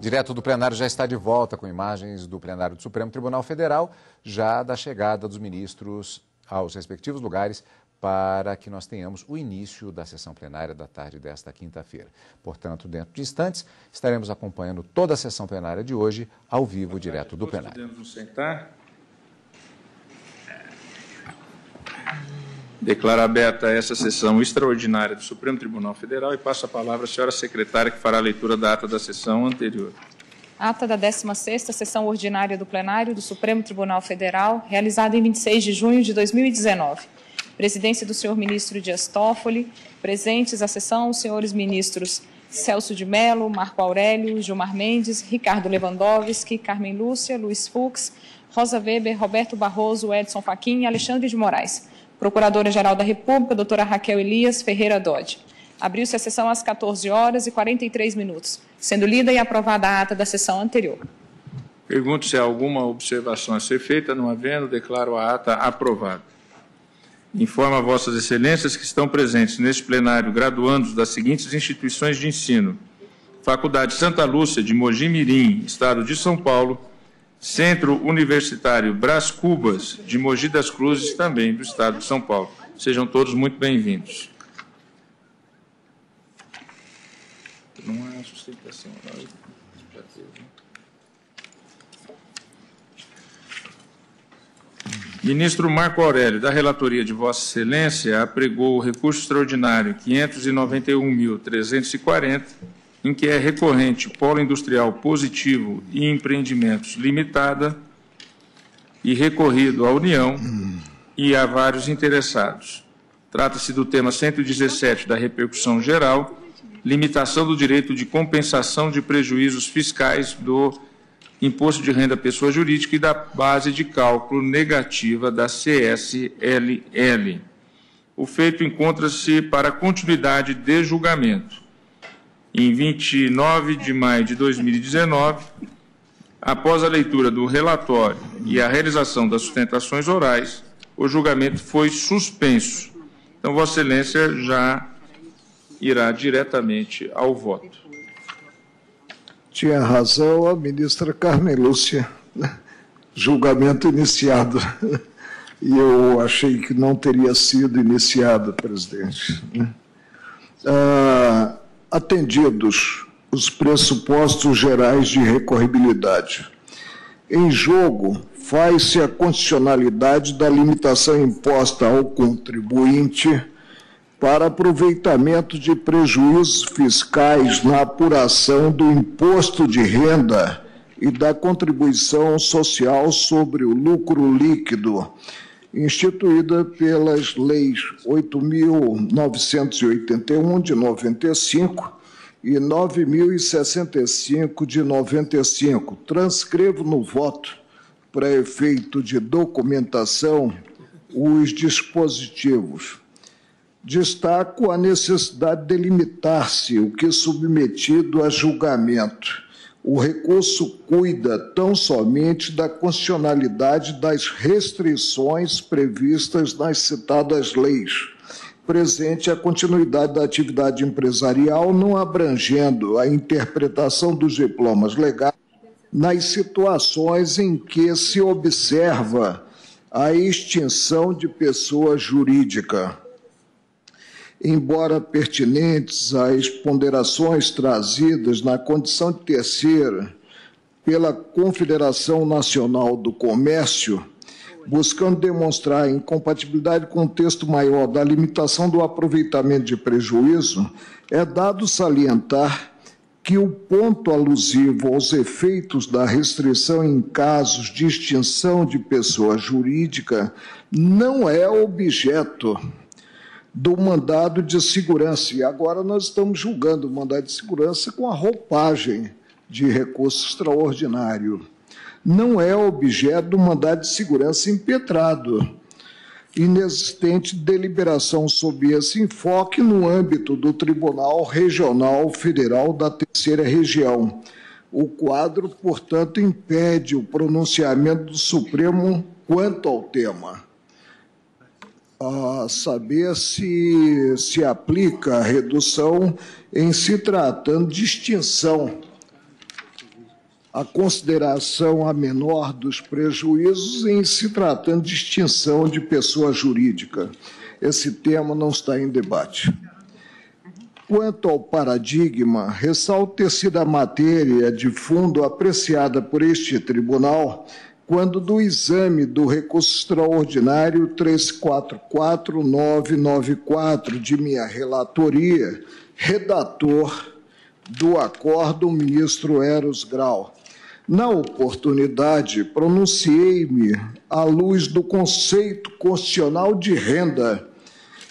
Direto do plenário já está de volta com imagens do plenário do Supremo Tribunal Federal, já da chegada dos ministros aos respectivos lugares, para que nós tenhamos o início da sessão plenária da tarde desta quinta-feira. Portanto, dentro de instantes, estaremos acompanhando toda a sessão plenária de hoje, ao vivo, direto do plenário. Podemos nos sentar? Declaro aberta essa sessão extraordinária do Supremo Tribunal Federal e passo a palavra à senhora secretária, que fará a leitura da ata da sessão anterior. Ata da 16ª Sessão Ordinária do Plenário do Supremo Tribunal Federal, realizada em 26 de junho de 2019. Presidência do senhor ministro Dias Toffoli. Presentes à sessão os senhores ministros Celso de Mello, Marco Aurélio, Gilmar Mendes, Ricardo Lewandowski, Carmen Lúcia, Luiz Fux, Rosa Weber, Roberto Barroso, Edson Fachin e Alexandre de Moraes. Procuradora-Geral da República, doutora Raquel Elias Ferreira Dodge. Abriu-se a sessão às 14h43, sendo lida e aprovada a ata da sessão anterior. Pergunto se há alguma observação a ser feita. Não havendo, declaro a ata aprovada. Informo a vossas excelências que estão presentes neste plenário graduandos das seguintes instituições de ensino: Faculdade Santa Lúcia de Mogi Mirim, Estado de São Paulo, Centro Universitário Brás Cubas, de Mogi das Cruzes, também do Estado de São Paulo. Sejam todos muito bem-vindos. Não há sustentação. Já teve, né? Ministro Marco Aurélio, da relatoria de Vossa Excelência, apregou o recurso extraordinário 591.340, em que é recorrente Polo Industrial Positivo e Empreendimentos Limitada, e recorrido à União e a vários interessados. Trata-se do tema 117 da repercussão geral, limitação do direito de compensação de prejuízos fiscais do Imposto de Renda à Pessoa Jurídica e da base de cálculo negativa da CSLL. O feito encontra-se para continuidade de julgamento. Em 29 de maio de 2019, após a leitura do relatório e a realização das sustentações orais, o julgamento foi suspenso. Então, Vossa Excelência já irá diretamente ao voto. Tinha razão a ministra Carmen Lúcia. Julgamento iniciado. E eu achei que não teria sido iniciado, presidente. Atendidos os pressupostos gerais de recorribilidade. Em jogo, faz-se a condicionalidade da limitação imposta ao contribuinte para aproveitamento de prejuízos fiscais na apuração do imposto de renda e da contribuição social sobre o lucro líquido, instituída pelas leis 8.981, de 95, e 9.065, de 95. Transcrevo no voto, para efeito de documentação, os dispositivos. Destaco a necessidade de delimitar-se o que é submetido a julgamento. O recurso cuida tão somente da constitucionalidade das restrições previstas nas citadas leis, presente a continuidade da atividade empresarial, não abrangendo a interpretação dos diplomas legais nas situações em que se observa a extinção de pessoa jurídica. Embora pertinentes às ponderações trazidas na condição de terceira pela Confederação Nacional do Comércio, buscando demonstrar a incompatibilidade com o texto maior da limitação do aproveitamento de prejuízo, é dado salientar que o ponto alusivo aos efeitos da restrição em casos de extinção de pessoa jurídica não é objeto do mandado de segurança. E agora nós estamos julgando o mandado de segurança com a roupagem de recurso extraordinário. Não é objeto do mandado de segurança impetrado. Inexistente deliberação sob esse enfoque no âmbito do Tribunal Regional Federal da Terceira Região. O quadro, portanto, impede o pronunciamento do Supremo quanto ao tema. A saber se aplica a redução em se tratando de extinção a consideração a menor dos prejuízos em se tratando de extinção de pessoa jurídica. Esse tema não está em debate. Quanto ao paradigma, ressalto ter sido a matéria de fundo apreciada por este tribunal quando do exame do recurso extraordinário 344994 de minha relatoria, redator do acordo, o ministro Eros Grau. Na oportunidade, pronunciei-me à luz do conceito constitucional de renda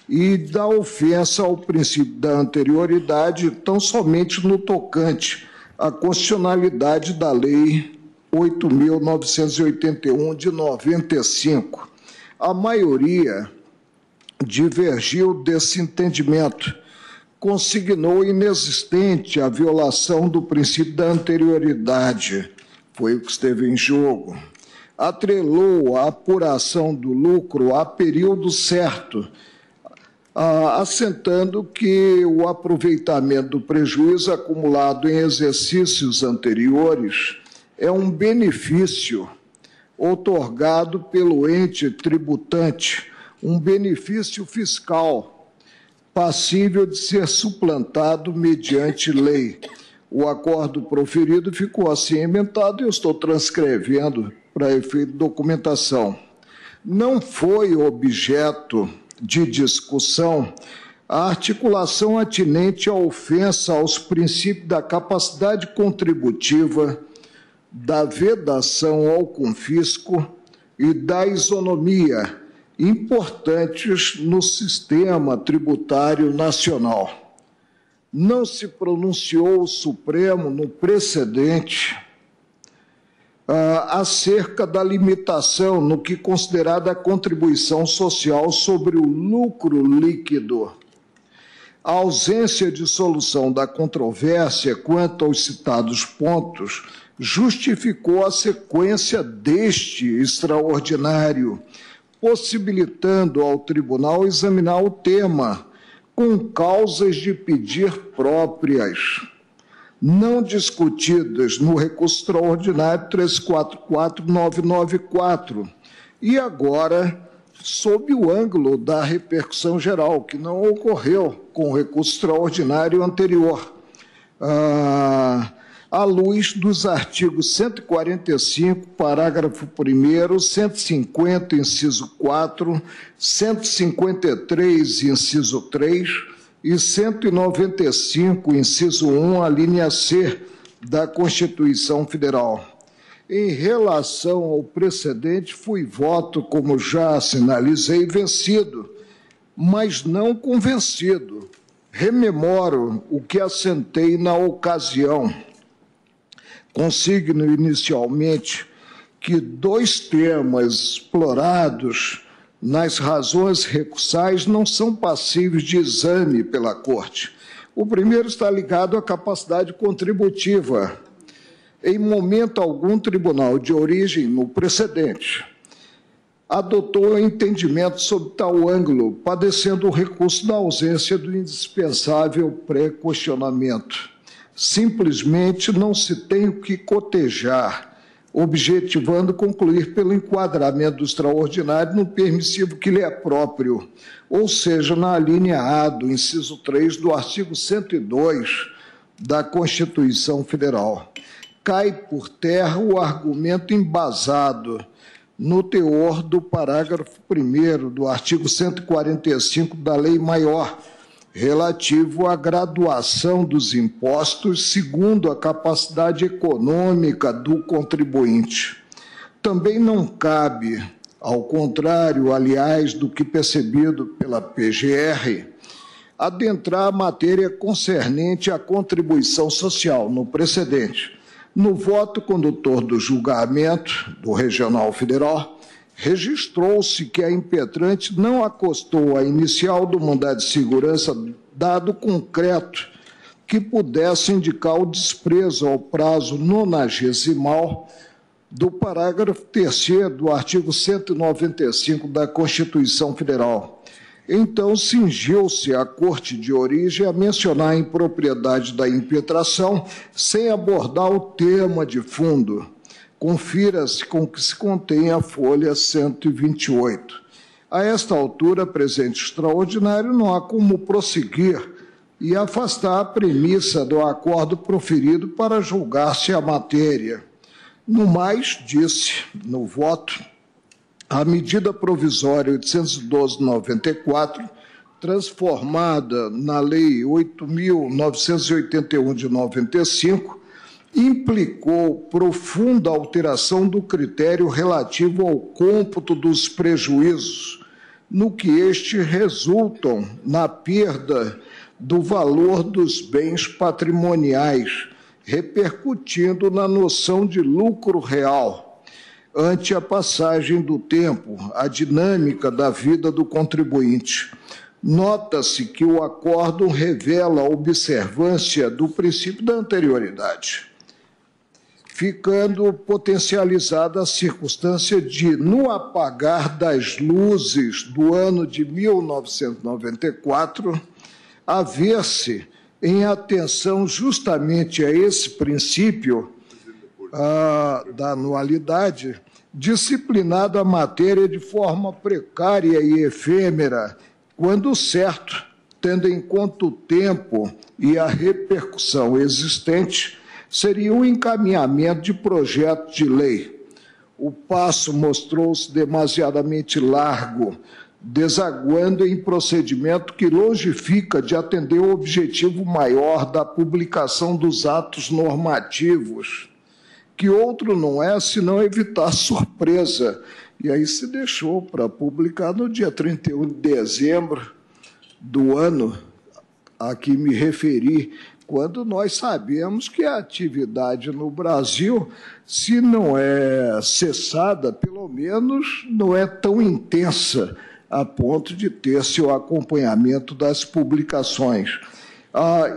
e da ofensa ao princípio da anterioridade, tão somente no tocante à constitucionalidade da Lei 8.981, de 95. A maioria divergiu desse entendimento, consignou inexistente a violação do princípio da anterioridade, foi o que esteve em jogo, atrelou a apuração do lucro a período certo, assentando que o aproveitamento do prejuízo acumulado em exercícios anteriores é um benefício outorgado pelo ente tributante, um benefício fiscal passível de ser suplantado mediante lei. O acordo proferido ficou assim emendado e eu estou transcrevendo para efeito de documentação. Não foi objeto de discussão a articulação atinente à ofensa aos princípios da capacidade contributiva, da vedação ao confisco e da isonomia, importantes no sistema tributário nacional. Não se pronunciou o Supremo no precedente acerca da limitação no que considerada a contribuição social sobre o lucro líquido. A ausência de solução da controvérsia quanto aos citados pontos justificou a sequência deste extraordinário, possibilitando ao tribunal examinar o tema com causas de pedir próprias, não discutidas no recurso extraordinário 344994, e agora sob o ângulo da repercussão geral, que não ocorreu com o recurso extraordinário anterior, à luz dos artigos 145, parágrafo 1º, 150, inciso 4, 153, inciso 3, e 195, inciso 1, a linha C da Constituição Federal. Em relação ao precedente, fui voto, como já sinalizei, vencido, mas não convencido. Rememoro o que assentei na ocasião. Consigno inicialmente que dois temas explorados nas razões recursais não são passíveis de exame pela Corte. O primeiro está ligado à capacidade contributiva. Em momento algum, tribunal de origem, no precedente, adotou entendimento sob tal ângulo, padecendo o recurso da ausência do indispensável pré-questionamento. Simplesmente não se tem o que cotejar, objetivando concluir pelo enquadramento do extraordinário no permissivo que lhe é próprio, ou seja, na linha A do inciso 3 do artigo 102 da Constituição Federal. Cai por terra o argumento embasado no teor do parágrafo 1º do artigo 145 da Lei Maior, relativo à graduação dos impostos segundo a capacidade econômica do contribuinte. Também não cabe, ao contrário, aliás, do que percebido pela PGR, adentrar a matéria concernente à contribuição social no precedente. No voto condutor do julgamento do Regional Federal, registrou-se que a impetrante não acostou à inicial do mandado de segurança dado concreto que pudesse indicar o desprezo ao prazo 90º do parágrafo 3º do artigo 195 da Constituição Federal. Então, cingiu-se a Corte de Origem a mencionar a impropriedade da impetração sem abordar o tema de fundo. Confira-se com que se contém a folha 128. A esta altura, presente extraordinário, não há como prosseguir e afastar a premissa do acordo proferido para julgar-se a matéria. No mais, disse no voto, a medida provisória 812/94, transformada na Lei 8.981 de 95, implicou profunda alteração do critério relativo ao cômputo dos prejuízos, no que estes resultam na perda do valor dos bens patrimoniais, repercutindo na noção de lucro real. Ante a passagem do tempo, a dinâmica da vida do contribuinte. Nota-se que o acórdão revela a observância do princípio da anterioridade, ficando potencializada a circunstância de, no apagar das luzes do ano de 1994, haver-se, em atenção justamente a esse princípio da anualidade, disciplinado a matéria de forma precária e efêmera, quando certo, tendo em conta o tempo e a repercussão existente, seria um encaminhamento de projeto de lei. O passo mostrou-se demasiadamente largo, desaguando em procedimento que longe fica de atender o objetivo maior da publicação dos atos normativos, que outro não é senão evitar surpresa. E aí se deixou para publicar no dia 31 de dezembro do ano a que me referi, quando nós sabemos que a atividade no Brasil, se não é cessada, pelo menos não é tão intensa, a ponto de ter seu acompanhamento das publicações.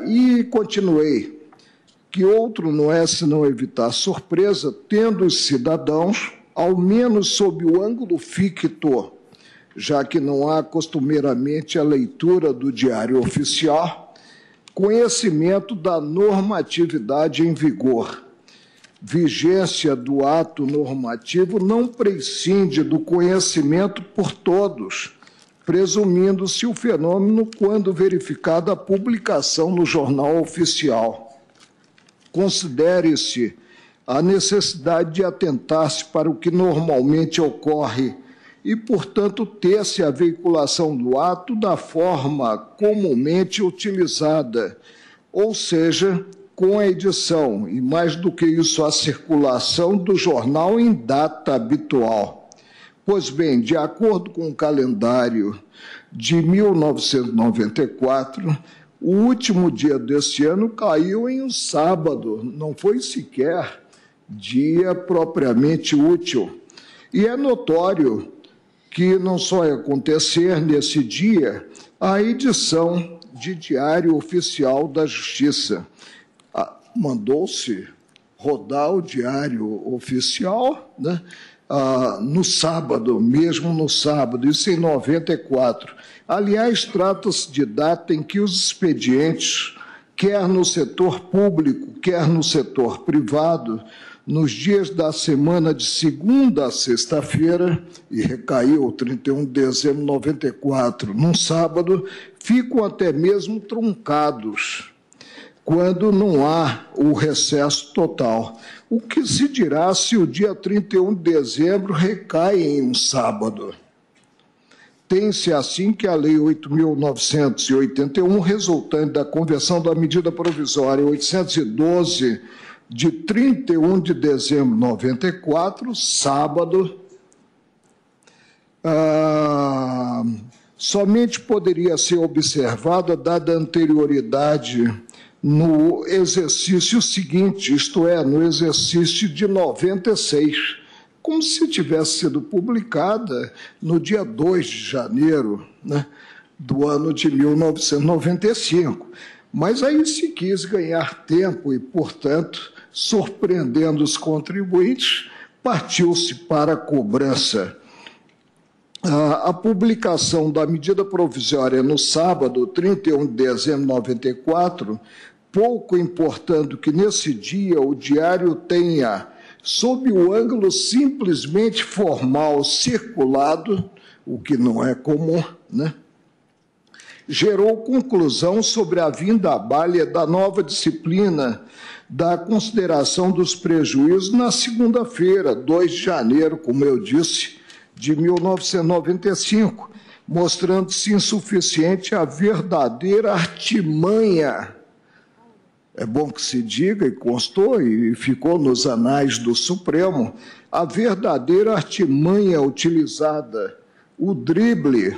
E continuei, que outro não é senão evitar surpresa, tendo os cidadãos, ao menos sob o ângulo ficto, já que não há costumeiramente a leitura do Diário Oficial, conhecimento da normatividade em vigor. Vigência do ato normativo não prescinde do conhecimento por todos, presumindo-se o fenômeno quando verificada a publicação no Jornal Oficial. Considere-se a necessidade de atentar-se para o que normalmente ocorre e, portanto, ter-se a veiculação do ato da forma comumente utilizada, ou seja, com a edição e, mais do que isso, a circulação do jornal em data habitual. Pois bem, de acordo com o calendário de 1994, o último dia deste ano caiu em um sábado, não foi sequer dia propriamente útil. E é notório que não só ia acontecer nesse dia a edição de Diário Oficial da Justiça. Mandou-se rodar o Diário Oficial, né, no sábado, mesmo no sábado, isso em 94. Aliás, trata-se de data em que os expedientes, quer no setor público, quer no setor privado, nos dias da semana de segunda a sexta-feira, e recaiu 31 de dezembro de 94, num sábado, ficam até mesmo truncados, quando não há o recesso total. O que se dirá se o dia 31 de dezembro recai em um sábado? Tem-se assim que a Lei 8.981, resultante da conversão da medida provisória 812, de 31 de dezembro de 94, sábado, somente poderia ser observada dada a anterioridade no exercício seguinte, isto é, no exercício de 96, como se tivesse sido publicada no dia 2 de janeiro, né, do ano de 1995. Mas aí se quis ganhar tempo e, portanto, surpreendendo os contribuintes, partiu-se para a cobrança. a publicação da medida provisória no sábado, 31 de dezembro de 94, pouco importando que nesse dia o diário tenha, sob o ângulo simplesmente formal, circulado, o que não é comum, né? Gerou conclusão sobre a vinda à baila da nova disciplina da consideração dos prejuízos na segunda-feira, 2 de janeiro, como eu disse, de 1995, mostrando-se insuficiente a verdadeira artimanha. É bom que se diga, e constou, e ficou nos anais do Supremo, a verdadeira artimanha utilizada, o drible,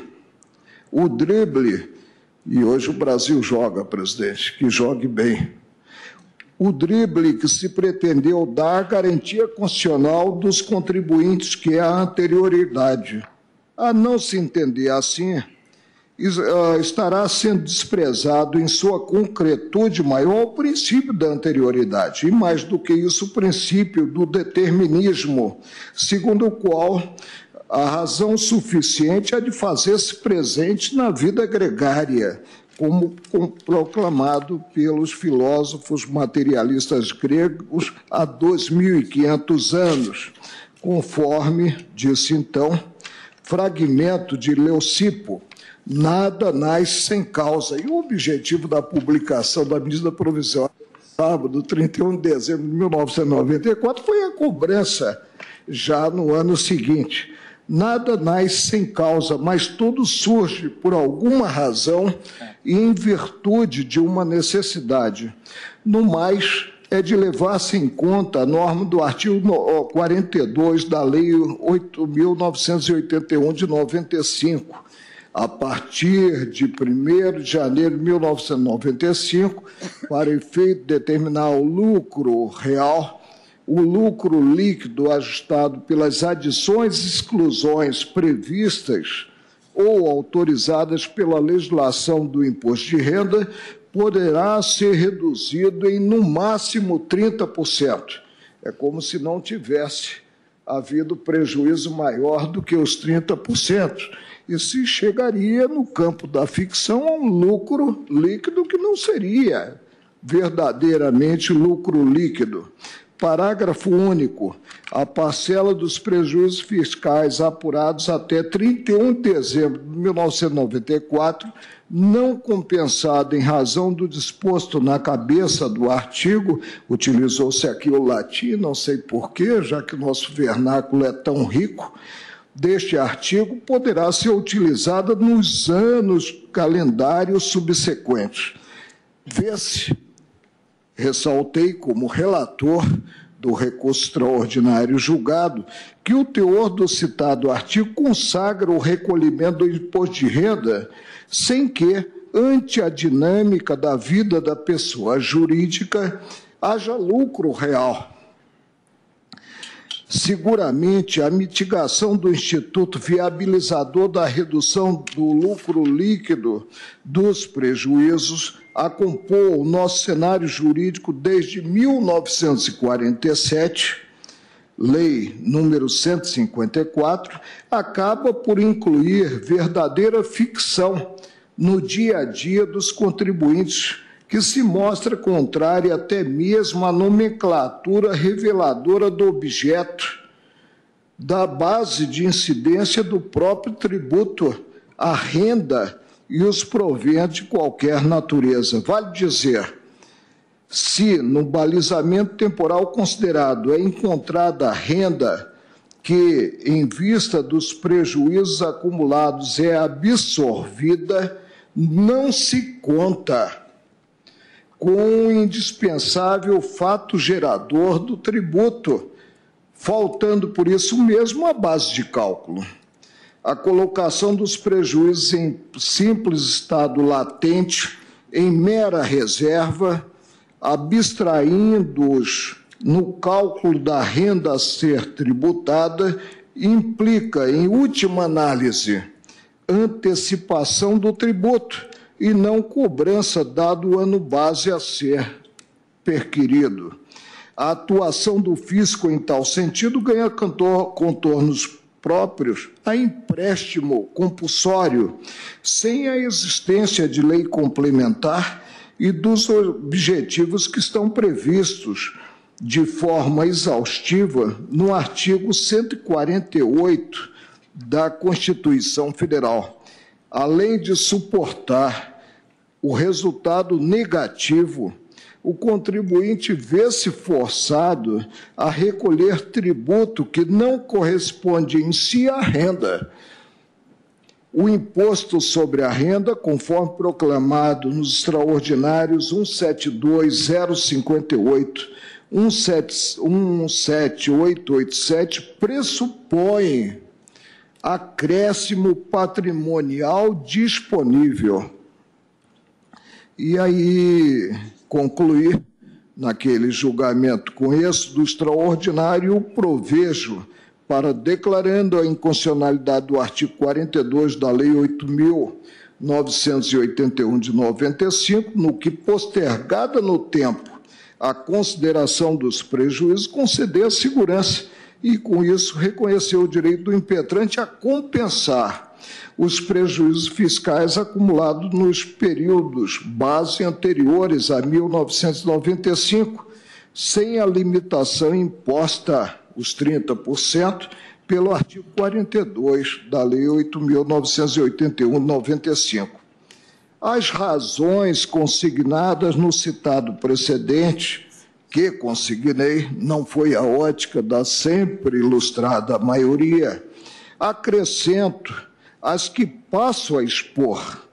e hoje o Brasil joga, presidente, que jogue bem. O drible que se pretendeu dar à garantia constitucional dos contribuintes, que é a anterioridade. A não se entender assim, estará sendo desprezado em sua concretude maior o princípio da anterioridade, e mais do que isso, o princípio do determinismo, segundo o qual a razão suficiente é de fazer-se presente na vida gregária, como proclamado pelos filósofos materialistas gregos há 2.500 anos, conforme disse então, fragmento de Leucipo, nada nasce sem causa. E o objetivo da publicação da medida provisória, sábado, 31 de dezembro de 1994, foi a cobrança já no ano seguinte. Nada nasce sem causa, mas tudo surge por alguma razão e em virtude de uma necessidade. No mais, é de levar-se em conta a norma do artigo 42 da Lei 8.981 de 95. A partir de 1º de janeiro de 1995, para efeito de determinar o lucro real, o lucro líquido ajustado pelas adições e exclusões previstas ou autorizadas pela legislação do imposto de renda poderá ser reduzido em, no máximo, 30%. É como se não tivesse havido prejuízo maior do que os 30%. E se chegaria, no campo da ficção, a um lucro líquido que não seria verdadeiramente lucro líquido. Parágrafo único. A parcela dos prejuízos fiscais apurados até 31 de dezembro de 1994, não compensada em razão do disposto na cabeça do artigo, utilizou-se aqui o latim, não sei porquê, já que o nosso vernáculo é tão rico, deste artigo poderá ser utilizada nos anos calendários subsequentes. Vê-se, ressaltei como relator do recurso extraordinário julgado, que o teor do citado artigo consagra o recolhimento do imposto de renda sem que, ante a dinâmica da vida da pessoa jurídica, haja lucro real. Seguramente, a mitigação do Instituto viabilizador da redução do lucro líquido dos prejuízos a compor o nosso cenário jurídico desde 1947, Lei número 154, acaba por incluir verdadeira ficção no dia a dia dos contribuintes, que se mostra contrária até mesmo à nomenclatura reveladora do objeto, da base de incidência do próprio tributo, a renda e os proventos de qualquer natureza. Vale dizer, se no balizamento temporal considerado é encontrada a renda que, em vista dos prejuízos acumulados, é absorvida, não se conta com o indispensável fato gerador do tributo, faltando, por isso mesmo, a base de cálculo. A colocação dos prejuízos em simples estado latente, em mera reserva, abstraindo-os no cálculo da renda a ser tributada, implica, em última análise, antecipação do tributo e não cobrança, dado o ano base a ser perquirido. A atuação do fisco em tal sentido ganha contornos próprios a empréstimo compulsório, sem a existência de lei complementar e dos objetivos que estão previstos de forma exaustiva no artigo 148 da Constituição Federal, além de suportar o resultado negativo, o contribuinte vê-se forçado a recolher tributo que não corresponde em si à renda. O imposto sobre a renda, conforme proclamado nos extraordinários 172058, 17887, pressupõe acréscimo patrimonial disponível. E aí, concluir, naquele julgamento com esse do extraordinário, o provejo para declarando a inconstitucionalidade do artigo 42 da Lei 8.981 de 95, no que, postergada no tempo a consideração dos prejuízos, conceder a segurança e, com isso, reconhecer o direito do impetrante a compensar os prejuízos fiscais acumulados nos períodos base anteriores a 1995, sem a limitação imposta, os 30%, pelo artigo 42 da Lei 8.981 de 95. As razões consignadas no citado precedente, que consignei, não foi a ótica da sempre ilustrada maioria, acrescento as que passo a expor.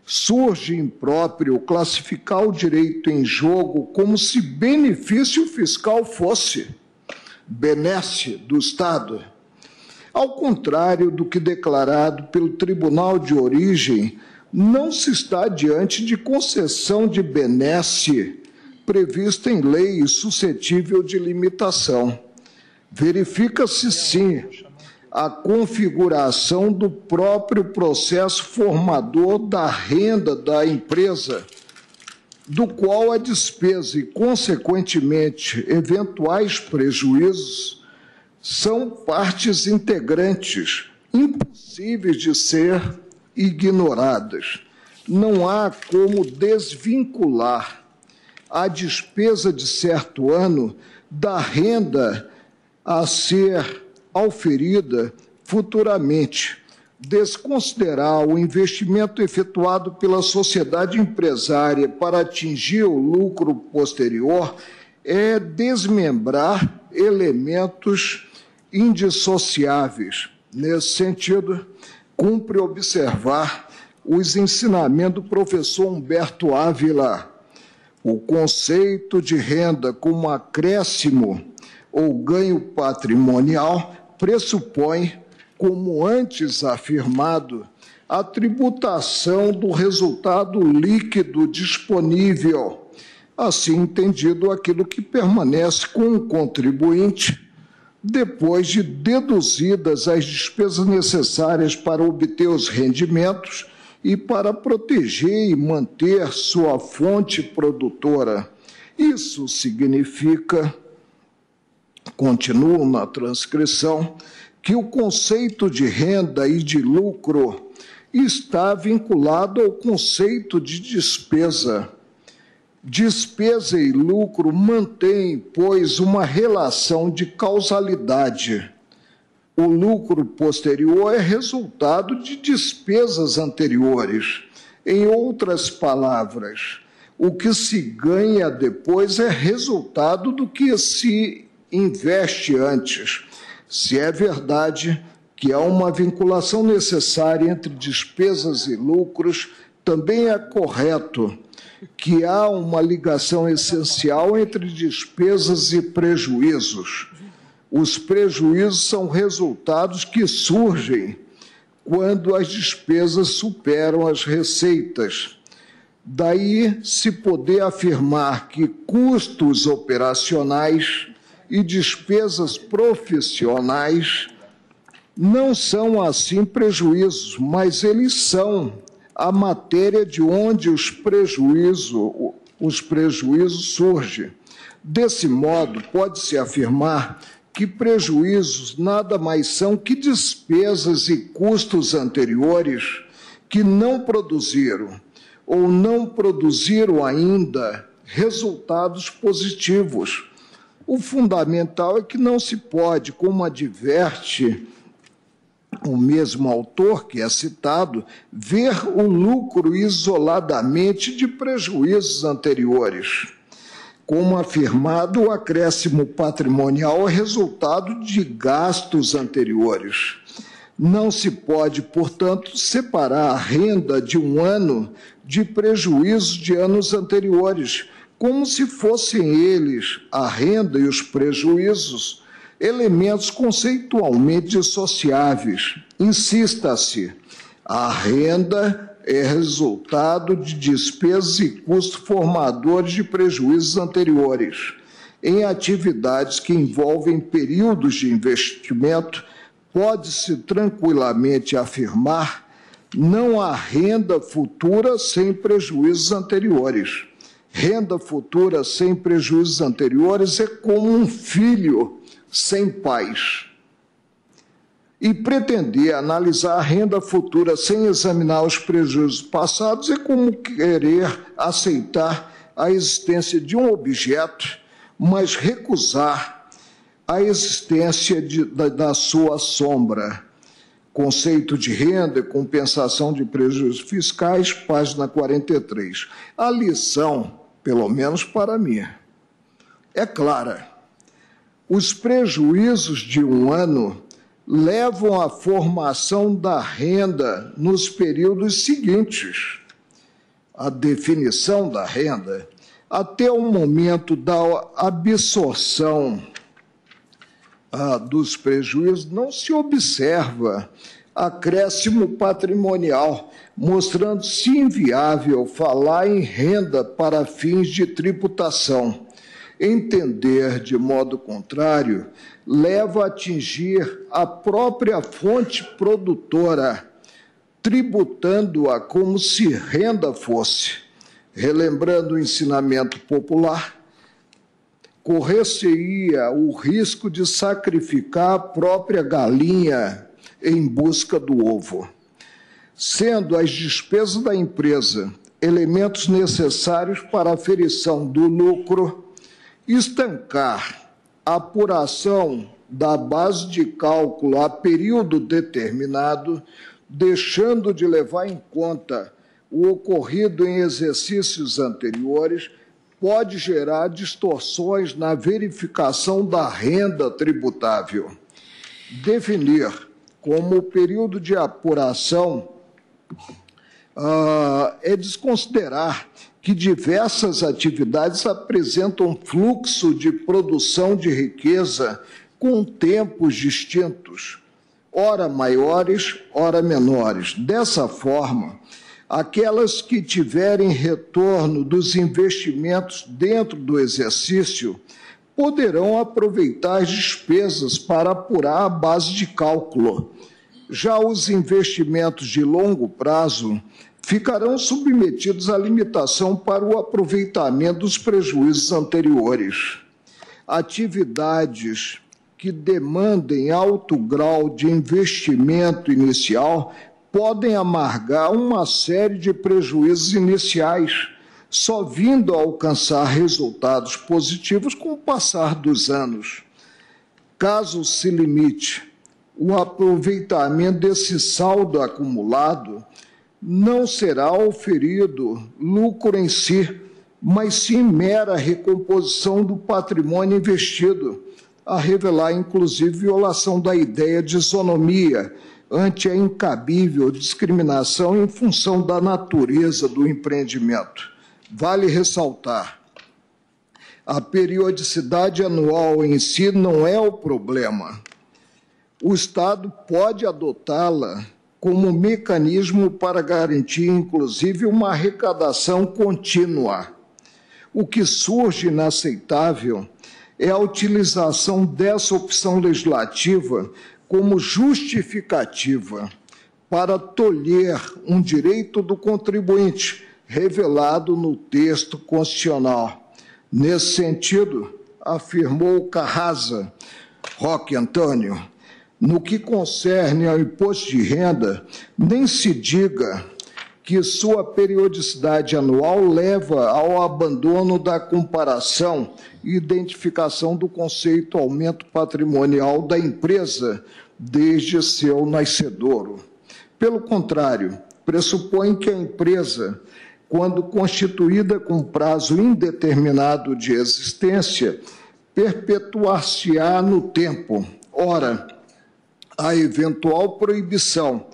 Surge impróprio classificar o direito em jogo como se benefício fiscal fosse benesse do Estado. Ao contrário do que declarado pelo Tribunal de Origem, não se está diante de concessão de benesse prevista em lei e suscetível de limitação. Verifica-se, sim, a configuração do próprio processo formador da renda da empresa, do qual a despesa e, consequentemente, eventuais prejuízos são partes integrantes, impossíveis de ser ignoradas. Não há como desvincular a despesa de certo ano da renda a ser auferida futuramente. Desconsiderar o investimento efetuado pela sociedade empresária para atingir o lucro posterior é desmembrar elementos indissociáveis. Nesse sentido, cumpre observar os ensinamentos do professor Humberto Ávila. O conceito de renda como acréscimo ou ganho patrimonial pressupõe, como antes afirmado, a tributação do resultado líquido disponível, assim entendido aquilo que permanece com o contribuinte depois de deduzidas as despesas necessárias para obter os rendimentos e para proteger e manter sua fonte produtora. Isso significa, continuo na transcrição, que o conceito de renda e de lucro está vinculado ao conceito de despesa. Despesa e lucro mantêm, pois, uma relação de causalidade. O lucro posterior é resultado de despesas anteriores. Em outras palavras, o que se ganha depois é resultado do que se investe antes. Se é verdade que há uma vinculação necessária entre despesas e lucros, também é correto que há uma ligação essencial entre despesas e prejuízos. Os prejuízos são resultados que surgem quando as despesas superam as receitas. Daí se poder afirmar que custos operacionais e despesas profissionais não são assim prejuízos, mas eles são a matéria de onde os prejuízos surgem. Desse modo, pode-se afirmar que prejuízos nada mais são que despesas e custos anteriores que não produziram ou não produziram ainda resultados positivos. O fundamental é que não se pode, como adverte o mesmo autor que é citado, ver o lucro isoladamente de prejuízos anteriores. Como afirmado, o acréscimo patrimonial é resultado de gastos anteriores. Não se pode, portanto, separar a renda de um ano de prejuízos de anos anteriores, como se fossem eles, a renda e os prejuízos, elementos conceitualmente dissociáveis. Insista-se, a renda é resultado de despesas e custos formadores de prejuízos anteriores. Em atividades que envolvem períodos de investimento, pode-se tranquilamente afirmar: não há renda futura sem prejuízos anteriores. Renda futura sem prejuízos anteriores é como um filho sem pais. E pretender analisar a renda futura sem examinar os prejuízos passados é como querer aceitar a existência de um objeto, mas recusar a existência da sua sombra. Conceito de renda e compensação de prejuízos fiscais, página 43. A lição, pelo menos para mim, é clara. Os prejuízos de um ano levam à formação da renda nos períodos seguintes. A definição da renda, até o momento da absorção dos prejuízos, não se observa acréscimo patrimonial, mostrando-se inviável falar em renda para fins de tributação. Entender de modo contrário leva a atingir a própria fonte produtora, tributando-a como se renda fosse. Relembrando o ensinamento popular, correr-se-ia o risco de sacrificar a própria galinha em busca do ovo. Sendo as despesas da empresa elementos necessários para a aferição do lucro, estancar a apuração da base de cálculo a período determinado, deixando de levar em conta o ocorrido em exercícios anteriores, pode gerar distorções na verificação da renda tributável. Definir como o período de apuração é desconsiderar que diversas atividades apresentam fluxo de produção de riqueza com tempos distintos, ora maiores, ora menores. Dessa forma, aquelas que tiverem retorno dos investimentos dentro do exercício poderão aproveitar as despesas para apurar a base de cálculo. Já os investimentos de longo prazo ficarão submetidos à limitação para o aproveitamento dos prejuízos anteriores. Atividades que demandem alto grau de investimento inicial podem amargar uma série de prejuízos iniciais, só vindo a alcançar resultados positivos com o passar dos anos. Caso se limite o aproveitamento desse saldo acumulado, não será oferido lucro em si, mas sim mera recomposição do patrimônio investido, a revelar, inclusive, violação da ideia de isonomia ante a incabível discriminação em função da natureza do empreendimento. Vale ressaltar, a periodicidade anual em si não é o problema. O Estado pode adotá-la como mecanismo para garantir, inclusive, uma arrecadação contínua. O que surge inaceitável é a utilização dessa opção legislativa como justificativa para tolher um direito do contribuinte, revelado no texto constitucional. Nesse sentido, afirmou Carrasa, Roque Antônio, no que concerne ao imposto de renda, nem se diga que sua periodicidade anual leva ao abandono da comparação e identificação do conceito aumento patrimonial da empresa desde seu nascedouro. Pelo contrário, pressupõe que a empresa, quando constituída com prazo indeterminado de existência, perpetuar-se-á no tempo. Ora, a eventual proibição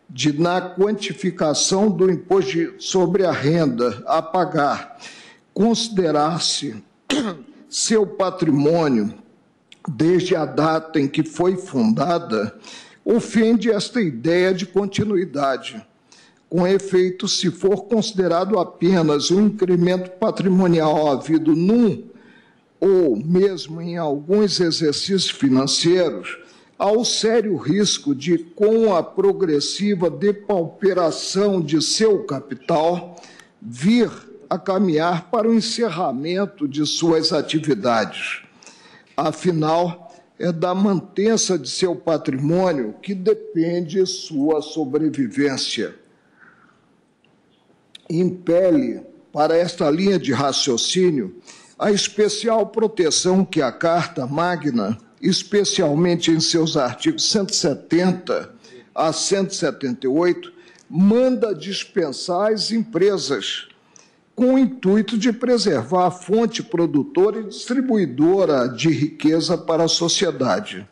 de, na quantificação do imposto sobre a renda a pagar, considerar-se seu patrimônio desde a data em que foi fundada, ofende esta ideia de continuidade. Com efeito, se for considerado apenas um incremento patrimonial havido num ou mesmo em alguns exercícios financeiros, há o sério risco de, com a progressiva depauperação de seu capital, vir a caminhar para o encerramento de suas atividades. Afinal, é da mantença de seu patrimônio que depende sua sobrevivência. Impele, para esta linha de raciocínio, a especial proteção que a Carta Magna, especialmente em seus artigos 170 a 178, manda dispensar às empresas, com o intuito de preservar a fonte produtora e distribuidora de riqueza para a sociedade.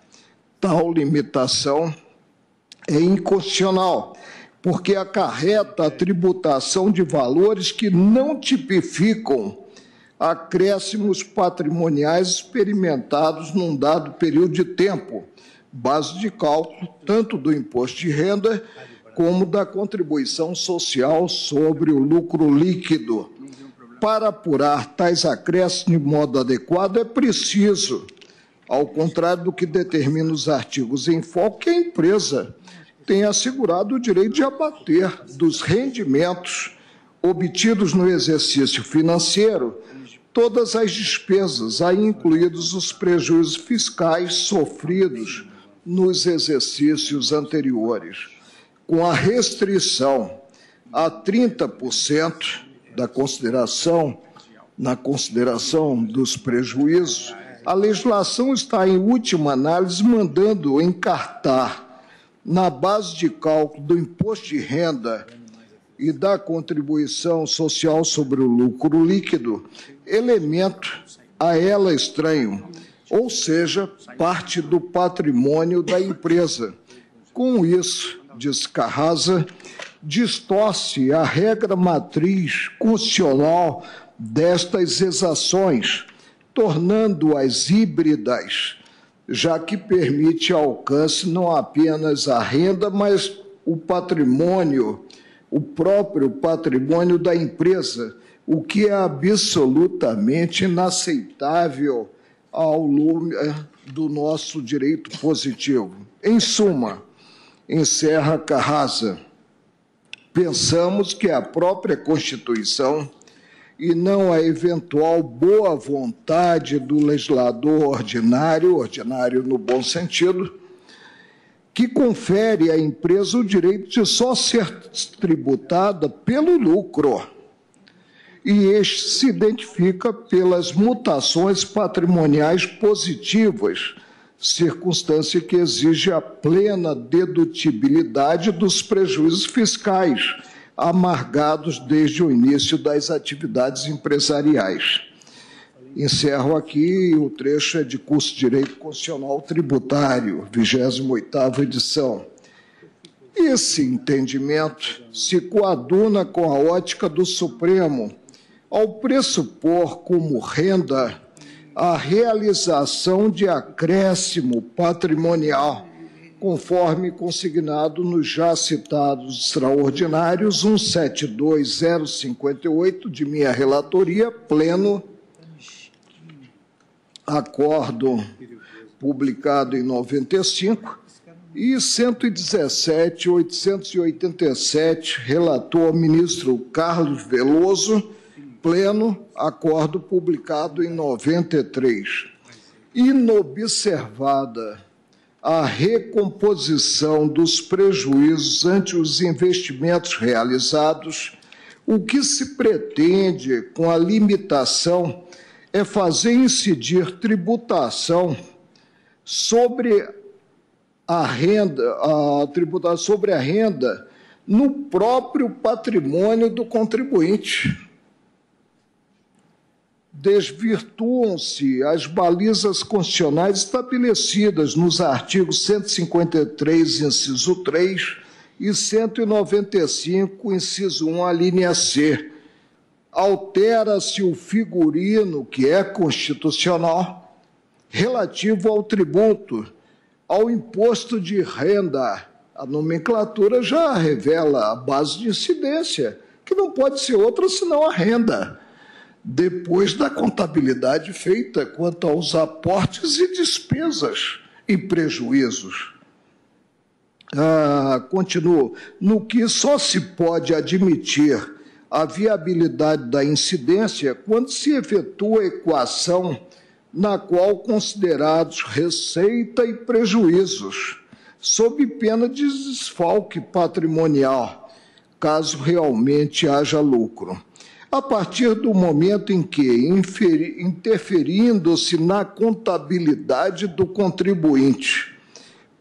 Tal limitação é inconstitucional, porque acarreta a tributação de valores que não tipificam acréscimos patrimoniais experimentados num dado período de tempo, base de cálculo tanto do imposto de renda como da contribuição social sobre o lucro líquido. Para apurar tais acréscimos de modo adequado, é preciso, ao contrário do que determina os artigos em foco, que a empresa tenha assegurado o direito de abater dos rendimentos obtidos no exercício financeiro todas as despesas, aí incluídos os prejuízos fiscais sofridos nos exercícios anteriores, com a restrição a 30% na consideração dos prejuízos. A legislação está, em última análise, mandando encartar na base de cálculo do imposto de renda e da contribuição social sobre o lucro líquido, elemento a ela estranho, ou seja, parte do patrimônio da empresa. Com isso, diz Carrasa, distorce a regra matriz constitucional destas exações, tornando-as híbridas, já que permite alcance não apenas a renda, mas o patrimônio, o próprio patrimônio da empresa, o que é absolutamente inaceitável ao lume do nosso direito positivo. Em suma, encerra Carrasa, pensamos que a própria Constituição e não a eventual boa vontade do legislador ordinário no bom sentido, que confere à empresa o direito de só ser tributada pelo lucro, e este se identifica pelas mutações patrimoniais positivas, circunstância que exige a plena dedutibilidade dos prejuízos fiscais amargados desde o início das atividades empresariais. Encerro aqui, o trecho é de curso de Direito Constitucional Tributário, 28ª edição. Esse entendimento se coaduna com a ótica do Supremo, ao pressupor como renda a realização de acréscimo patrimonial, conforme consignado nos já citados extraordinários 172058 de minha relatoria, pleno, acordo publicado em 95, e 117.887, relator ministro Carlos Veloso, pleno, acordo publicado em 93. inobservada a recomposição dos prejuízos ante os investimentos realizados, o que se pretende com a limitação é fazer incidir tributação sobre a renda no próprio patrimônio do contribuinte. Desvirtuam-se as balizas constitucionais estabelecidas nos artigos 153, inciso 3, e 195, inciso 1, a linha C. Altera-se o figurino, que é constitucional, relativo ao tributo, ao imposto de renda. A nomenclatura já revela a base de incidência, que não pode ser outra senão a renda, depois da contabilidade feita quanto aos aportes e despesas e prejuízos. Continuo. No que só se pode admitir a viabilidade da incidência quando se efetua a equação na qual considerados receita e prejuízos, sob pena de desfalque patrimonial, caso realmente haja lucro. A partir do momento em que, interferindo-se na contabilidade do contribuinte,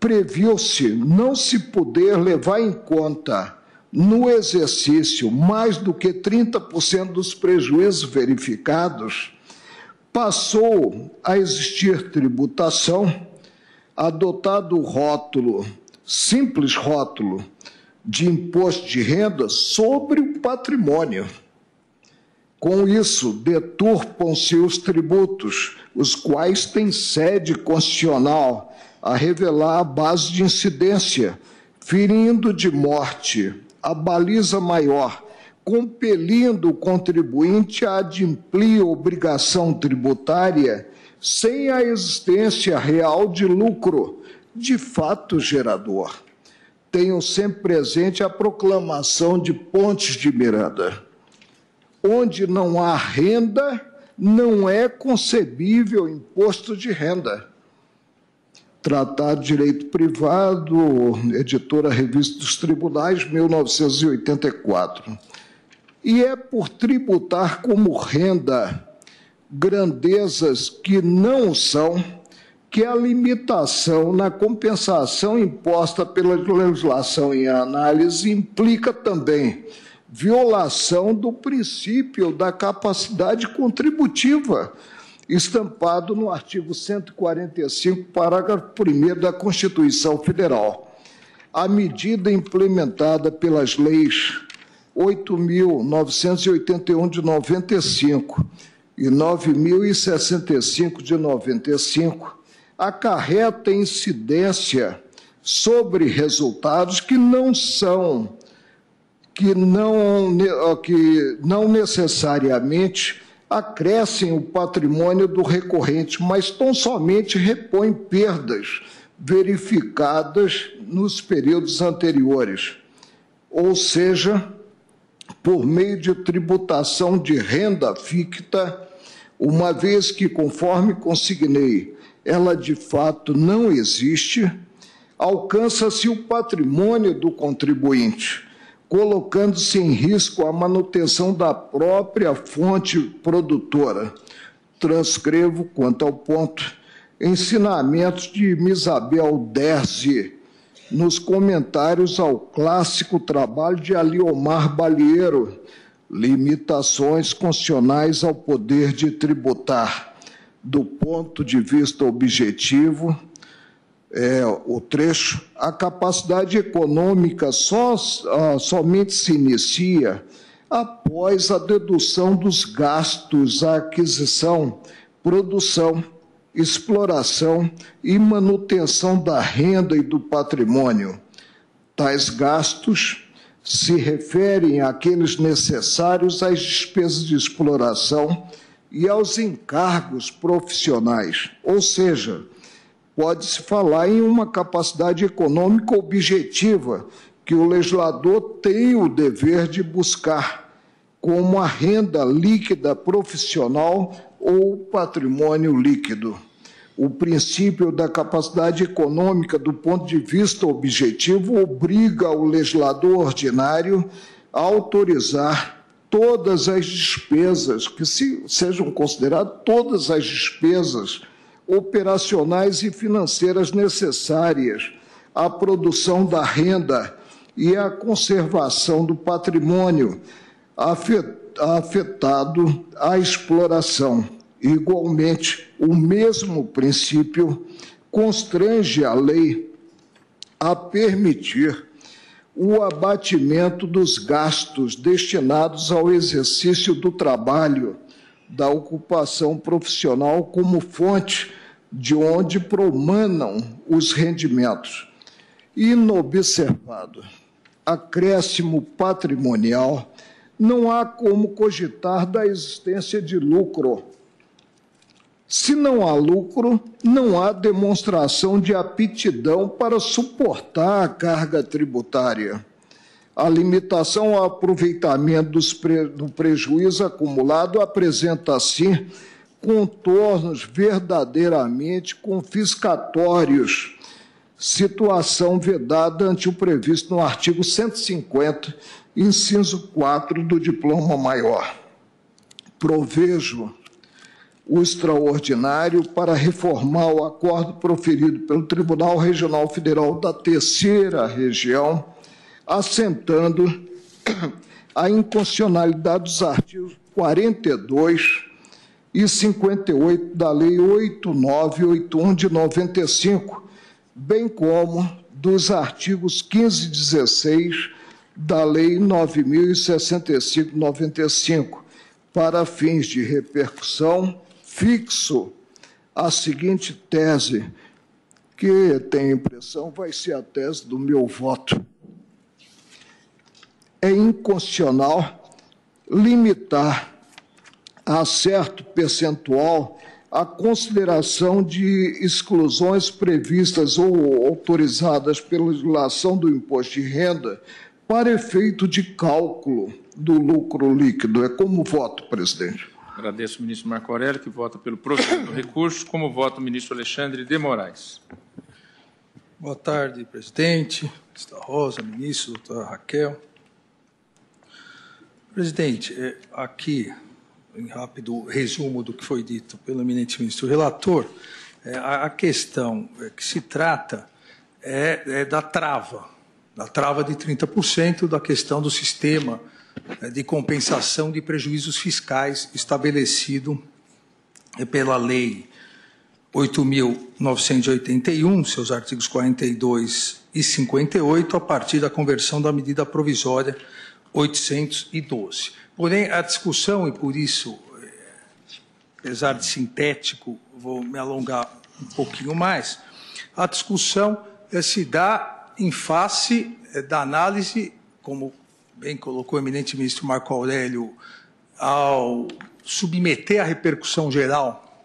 previu-se não se poder levar em conta no exercício mais do que 30% dos prejuízos verificados, passou a existir tributação, adotado o rótulo, simples rótulo, de imposto de renda sobre o patrimônio. Com isso, deturpam-se os tributos, os quais têm sede constitucional, a revelar a base de incidência, ferindo de morte a baliza maior, compelindo o contribuinte a adimplir obrigação tributária sem a existência real de lucro, de fato gerador. Tenham sempre presente a proclamação de Pontes de Miranda. Onde não há renda, não é concebível imposto de renda. Tratado de Direito Privado, editora Revista dos Tribunais, 1984. E é por tributar como renda grandezas que não são, que a limitação na compensação imposta pela legislação em análise implica também violação do princípio da capacidade contributiva, estampado no artigo 145, parágrafo 1º da Constituição Federal. A medida implementada pelas leis 8.981 de 95 e 9.065 de 95 acarreta incidência sobre resultados que não necessariamente acrescem o patrimônio do recorrente, mas tão somente repõem perdas verificadas nos períodos anteriores, ou seja, por meio de tributação de renda ficta, uma vez que, conforme consignei, ela de fato não existe, alcança-se o patrimônio do contribuinte, colocando-se em risco a manutenção da própria fonte produtora. Transcrevo, quanto ao ponto, ensinamentos de Isabel Derzi, nos comentários ao clássico trabalho de Aliomar Balieiro, Limitações Constitucionais ao Poder de Tributar. Do ponto de vista objetivo, o trecho, a capacidade econômica somente se inicia após a dedução dos gastos, a aquisição, produção, exploração e manutenção da renda e do patrimônio. Tais gastos se referem àqueles necessários às despesas de exploração e aos encargos profissionais, ou seja, pode-se falar em uma capacidade econômica objetiva que o legislador tem o dever de buscar, como a renda líquida profissional ou patrimônio líquido. O princípio da capacidade econômica, do ponto de vista objetivo, obriga o legislador ordinário a autorizar todas as despesas, que sejam consideradas todas as despesas operacionais e financeiras necessárias à produção da renda e à conservação do patrimônio afetado à exploração. Igualmente, o mesmo princípio constrange a lei a permitir o abatimento dos gastos destinados ao exercício do trabalho, da ocupação profissional como fonte de onde promanam os rendimentos. Inobservado acréscimo patrimonial, não há como cogitar da existência de lucro. Se não há lucro, não há demonstração de aptidão para suportar a carga tributária. A limitação ao aproveitamento do prejuízo acumulado apresenta, assim, contornos verdadeiramente confiscatórios, situação vedada ante o previsto no artigo 150, inciso 4 do Diploma Maior. Provejo o extraordinário para reformar o acordo proferido pelo Tribunal Regional Federal da Terceira Região, assentando a inconstitucionalidade dos artigos 42 e 58 da Lei 8.981 de 95, bem como dos artigos 15 e 16 da Lei 9.065 de 95, para fins de repercussão, fixo a seguinte tese, que tenho a impressão vai ser a tese do meu voto. É inconstitucional limitar a certo percentual a consideração de exclusões previstas ou autorizadas pela legislação do imposto de renda para efeito de cálculo do lucro líquido. É como voto, presidente. Agradeço ao ministro Marco Aurélio, que vota pelo provimento do recurso. Como vota o ministro Alexandre de Moraes. Boa tarde, presidente, ministra Rosa, ministro, doutora Raquel. Presidente, aqui, em rápido resumo do que foi dito pelo eminente ministro relator, a questão que se trata é da trava de 30% da questão do sistema de compensação de prejuízos fiscais estabelecido pela Lei 8.981, seus artigos 42 e 58, a partir da conversão da medida provisória 812. Porém, a discussão, e por isso, apesar de sintético, vou me alongar um pouquinho mais, a discussão se dá em face da análise, como bem colocou o eminente ministro Marco Aurélio, ao submeter a repercussão geral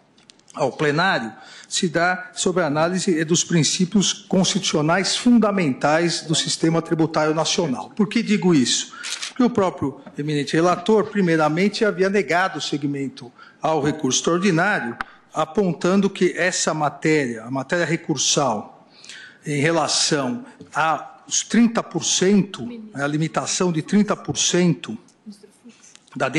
ao plenário, se dá sobre a análise dos princípios constitucionais fundamentais do sistema tributário nacional. Por que digo isso? Porque o próprio eminente relator, primeiramente, havia negado o seguimento ao recurso extraordinário, apontando que essa matéria, a matéria recursal, em relação aos 30%, a limitação de 30% da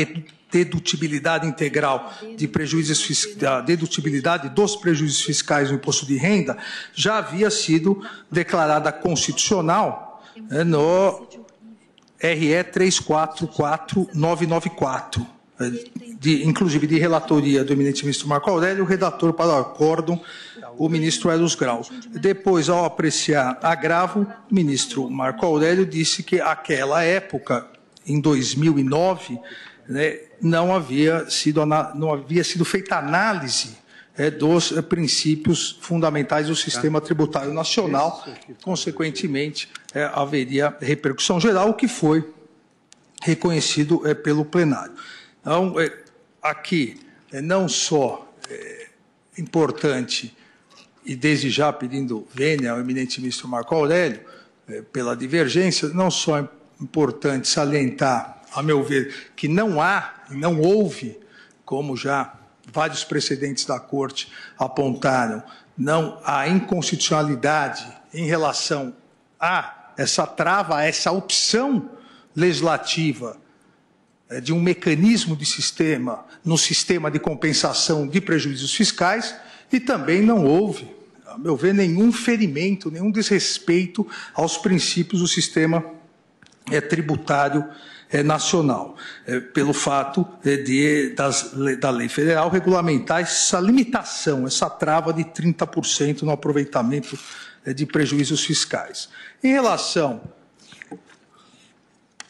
dedutibilidade integral de prejuízos, da dedutibilidade dos prejuízos fiscais no imposto de renda, já havia sido declarada constitucional no RE 344994, inclusive de relatoria do eminente ministro Marco Aurélio, o redator para o acórdão, o ministro Eros Grau. Depois, ao apreciar agravo, o ministro Marco Aurélio disse que aquela época, em 2009, não havia sido feita análise dos princípios fundamentais do sistema tributário nacional, consequentemente, haveria repercussão geral, o que foi reconhecido pelo plenário. Então, aqui, não só importante, e desde já pedindo vênia ao eminente ministro Marco Aurélio, pela divergência, não só é importante salientar, a meu ver, que não há, não houve, como já vários precedentes da Corte apontaram não a inconstitucionalidade em relação a essa trava, a essa opção legislativa de um mecanismo de sistema, no sistema de compensação de prejuízos fiscais, e também não houve, a meu ver, nenhum ferimento, nenhum desrespeito aos princípios do sistema tributário nacional, pelo fato da lei federal regulamentar essa limitação, essa trava de 30% no aproveitamento de prejuízos fiscais. Em relação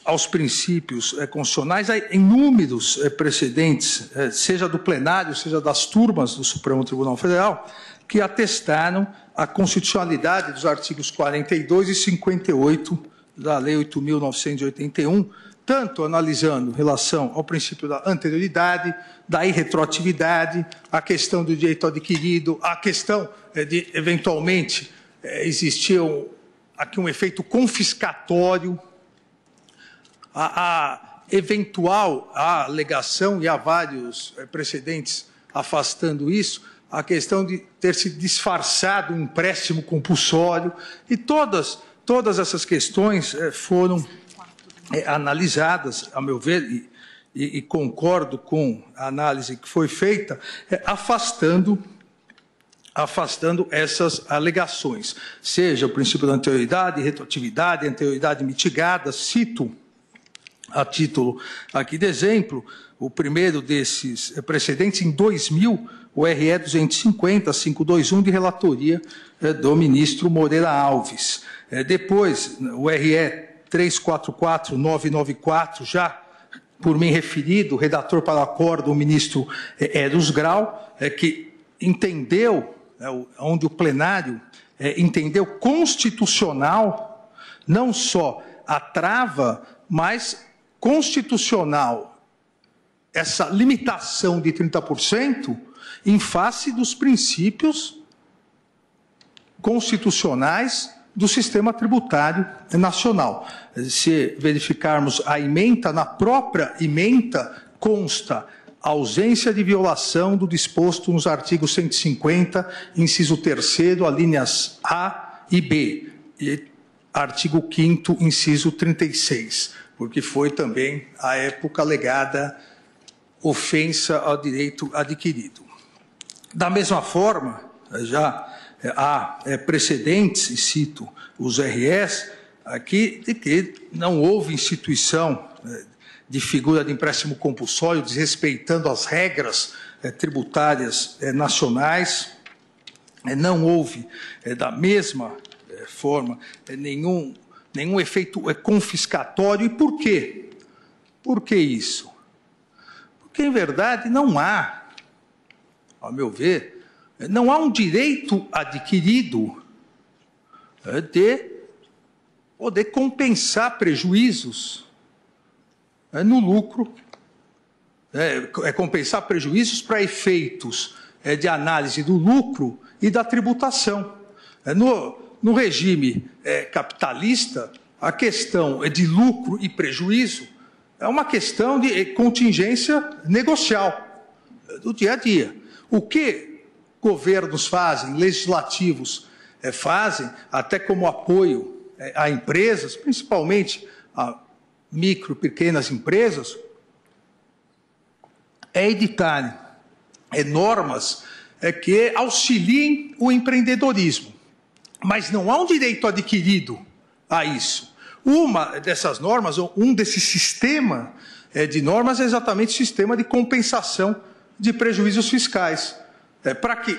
aos princípios constitucionais, há inúmeros precedentes, seja do plenário, seja das turmas do Supremo Tribunal Federal, que atestaram a constitucionalidade dos artigos 42 e 58 da Lei 8.981, tanto analisando relação ao princípio da anterioridade, da irretroatividade, a questão do direito adquirido, a questão de, eventualmente, existir aqui um efeito confiscatório, a eventual alegação, e há vários precedentes afastando isso, a questão de ter se disfarçado um empréstimo compulsório, e todas essas questões foram analisadas, a meu ver, e concordo com a análise que foi feita, afastando essas alegações, seja o princípio da anterioridade, retroatividade, anterioridade mitigada. Cito a título aqui de exemplo, o primeiro desses precedentes, em 2000, o RE 250-521, de relatoria do ministro Moreira Alves. Depois, o RE 344-994, já por mim referido, redator para o acordo, o ministro Eros Grau, que entendeu, onde o plenário entendeu constitucional, não só a trava, mas constitucional, essa limitação de 30% em face dos princípios constitucionais do sistema tributário nacional. Se verificarmos a ementa, na própria ementa consta a ausência de violação do disposto nos artigos 150, inciso 3º, alíneas A e B, e artigo 5º, inciso 36, porque foi também, à época, alegada ofensa ao direito adquirido. Da mesma forma, já há precedentes, e cito os RS, aqui, de que não houve instituição de figura de empréstimo compulsório, desrespeitando as regras tributárias nacionais, não houve, da mesma forma, nenhum efeito confiscatório. E por quê? Por que isso? Porque, em verdade, não há, ao meu ver, não há um direito adquirido de poder compensar prejuízos no lucro, compensar prejuízos para efeitos de análise do lucro e da tributação. No regime capitalista, a questão de lucro e prejuízo é uma questão de contingência negocial do dia a dia. O que governos fazem, legislativos fazem, até como apoio a empresas, principalmente a micro e pequenas empresas, é editar normas que auxiliem o empreendedorismo. Mas não há um direito adquirido a isso. Uma dessas normas, ou um desse sistema de normas, é exatamente o sistema de compensação de prejuízos fiscais. Para que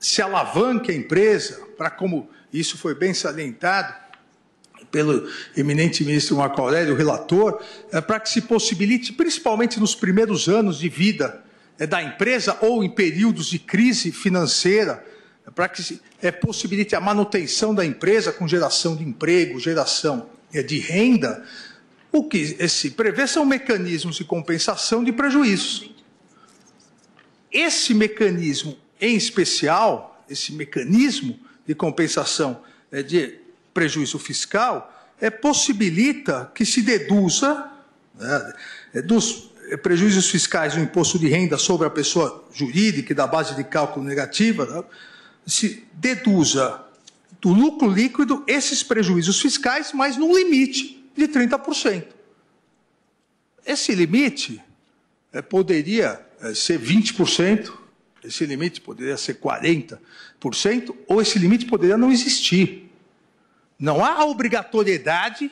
se alavanque a empresa, para como isso foi bem salientado pelo eminente ministro Marco Aurélio, o relator, para que se possibilite, principalmente nos primeiros anos de vida da empresa ou em períodos de crise financeira, para que se possibilite a manutenção da empresa com geração de emprego, geração de renda. O que se prevê são mecanismos de compensação de prejuízos. Esse mecanismo, em especial, esse mecanismo de compensação de prejuízo fiscal, possibilita que se deduza dos prejuízos fiscais no imposto de renda sobre a pessoa jurídica e da base de cálculo negativa, né, se deduza do lucro líquido esses prejuízos fiscais, mas num limite de 30%. Esse limite poderia ser 20%, esse limite poderia ser 40%, ou esse limite poderia não existir. Não há obrigatoriedade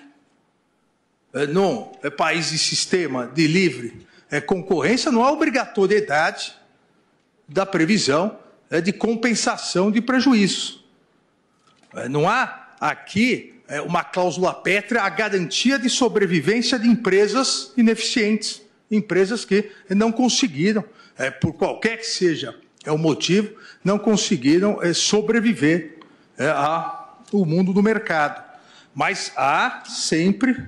no país de sistema de livre concorrência, não há obrigatoriedade da previsão de compensação de prejuízos. Não há aqui uma cláusula pétrea a garantia de sobrevivência de empresas ineficientes, empresas que não conseguiram, por qualquer que seja o motivo, não conseguiram sobreviver ao mundo do mercado. Mas há sempre,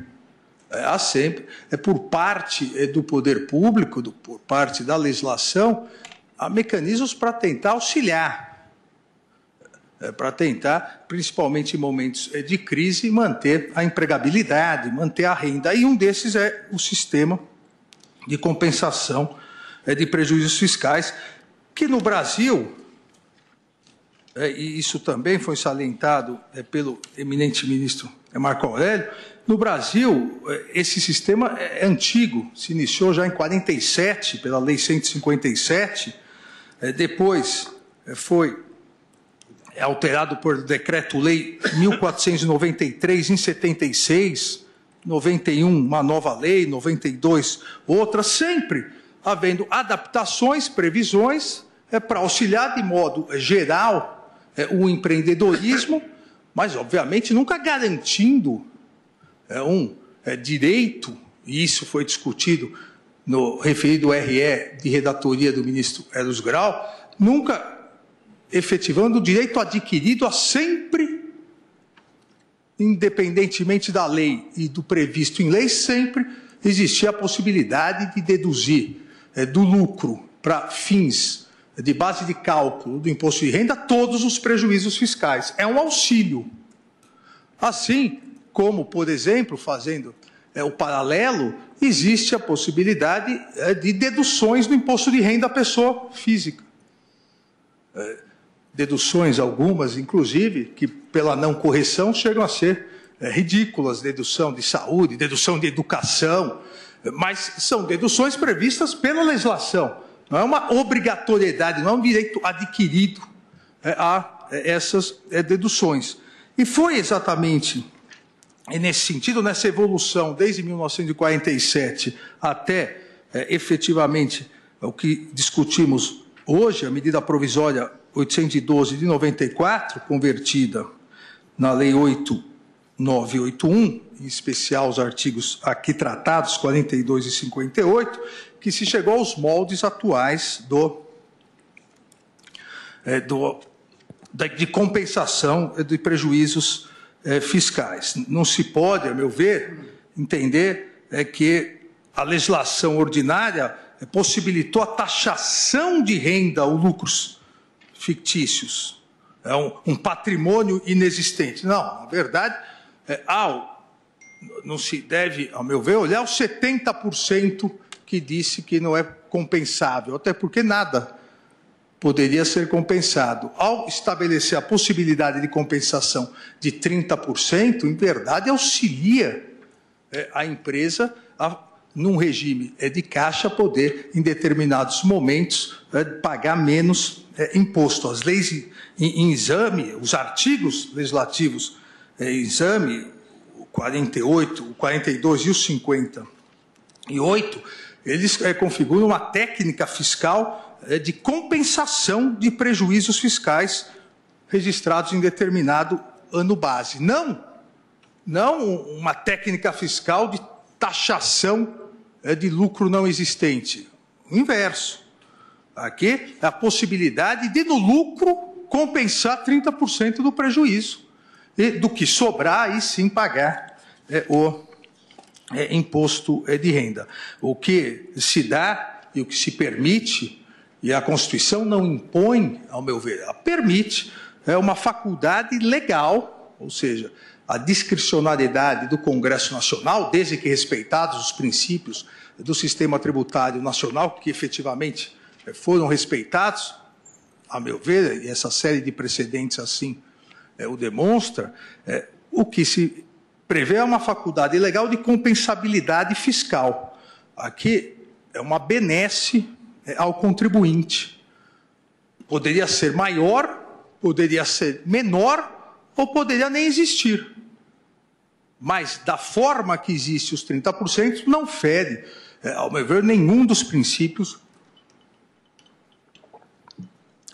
por parte do poder público, por parte da legislação, há mecanismos para tentar auxiliar, para tentar, principalmente em momentos de crise, manter a empregabilidade, manter a renda. E um desses é o sistema de compensação de prejuízos fiscais, que no Brasil, e isso também foi salientado pelo eminente ministro Marco Aurélio, no Brasil, esse sistema é antigo, se iniciou já em 47, pela Lei 157, depois foi alterado por Decreto-Lei 1493, em 76, 91, uma nova lei, 92, outra, sempre havendo adaptações, previsões, para auxiliar de modo geral o empreendedorismo, mas, obviamente, nunca garantindo um direito, e isso foi discutido no referido RE de redatoria do ministro Eros Grau, nunca efetivando o direito adquirido a sempre, independentemente da lei e do previsto em lei, sempre existia a possibilidade de deduzir do lucro para fins de base de cálculo do imposto de renda todos os prejuízos fiscais. É um auxílio. Assim como, por exemplo, fazendo o paralelo, existe a possibilidade de deduções do imposto de renda à pessoa física. Deduções algumas, inclusive, que pela não correção chegam a ser ridículas, dedução de saúde, dedução de educação, mas são deduções previstas pela legislação. Não é uma obrigatoriedade, não é um direito adquirido a essas deduções. E foi exatamente nesse sentido, nessa evolução, desde 1947 até, efetivamente, o que discutimos hoje, a medida provisória 812 de 94, convertida na Lei 8981, em especial os artigos aqui tratados, 42 e 58, que se chegou aos moldes atuais de compensação de prejuízos fiscais. Não se pode, a meu ver, entender que a legislação ordinária possibilitou a taxação de renda ou lucros fictícios, um patrimônio inexistente. Não, na verdade, não se deve, ao meu ver, olhar os 70% que disse que não é compensável, até porque nada poderia ser compensado. Ao estabelecer a possibilidade de compensação de 30%, em verdade, auxilia a empresa num regime de caixa, poder, em determinados momentos, pagar menos imposto. As leis em exame, os artigos legislativos em exame, o 48, o 42 e o 58, eles configuram uma técnica fiscal de compensação de prejuízos fiscais registrados em determinado ano base. Não uma técnica fiscal de taxação de lucro não existente. O inverso. Aqui é a possibilidade de, no lucro, compensar 30% do prejuízo. E do que sobrar, aí sim pagar o imposto de renda. O que se dá e o que se permite, e a Constituição não impõe, ao meu ver, ela permite, uma faculdade legal, ou seja, a discricionariedade do Congresso Nacional, desde que respeitados os princípios do sistema tributário nacional, que efetivamente foram respeitados, a meu ver, e essa série de precedentes assim o demonstra, o que se prevê é uma faculdade legal de compensabilidade fiscal. Aqui é uma benesse ao contribuinte. Poderia ser maior, poderia ser menor, ou poderia nem existir. Mas, da forma que existe os 30%, não fere, ao meu ver, nenhum dos princípios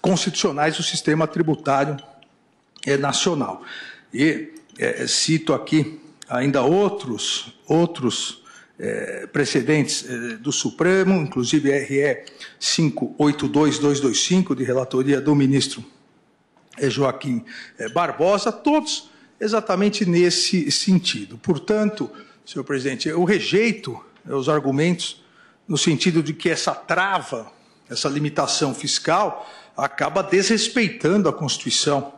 constitucionais do sistema tributário nacional. E cito aqui ainda outros precedentes do Supremo, inclusive RE 582225, de relatoria do ministro Joaquim Barbosa, todos exatamente nesse sentido. Portanto, senhor presidente, eu rejeito os argumentos no sentido de que essa trava, essa limitação fiscal, acaba desrespeitando a Constituição,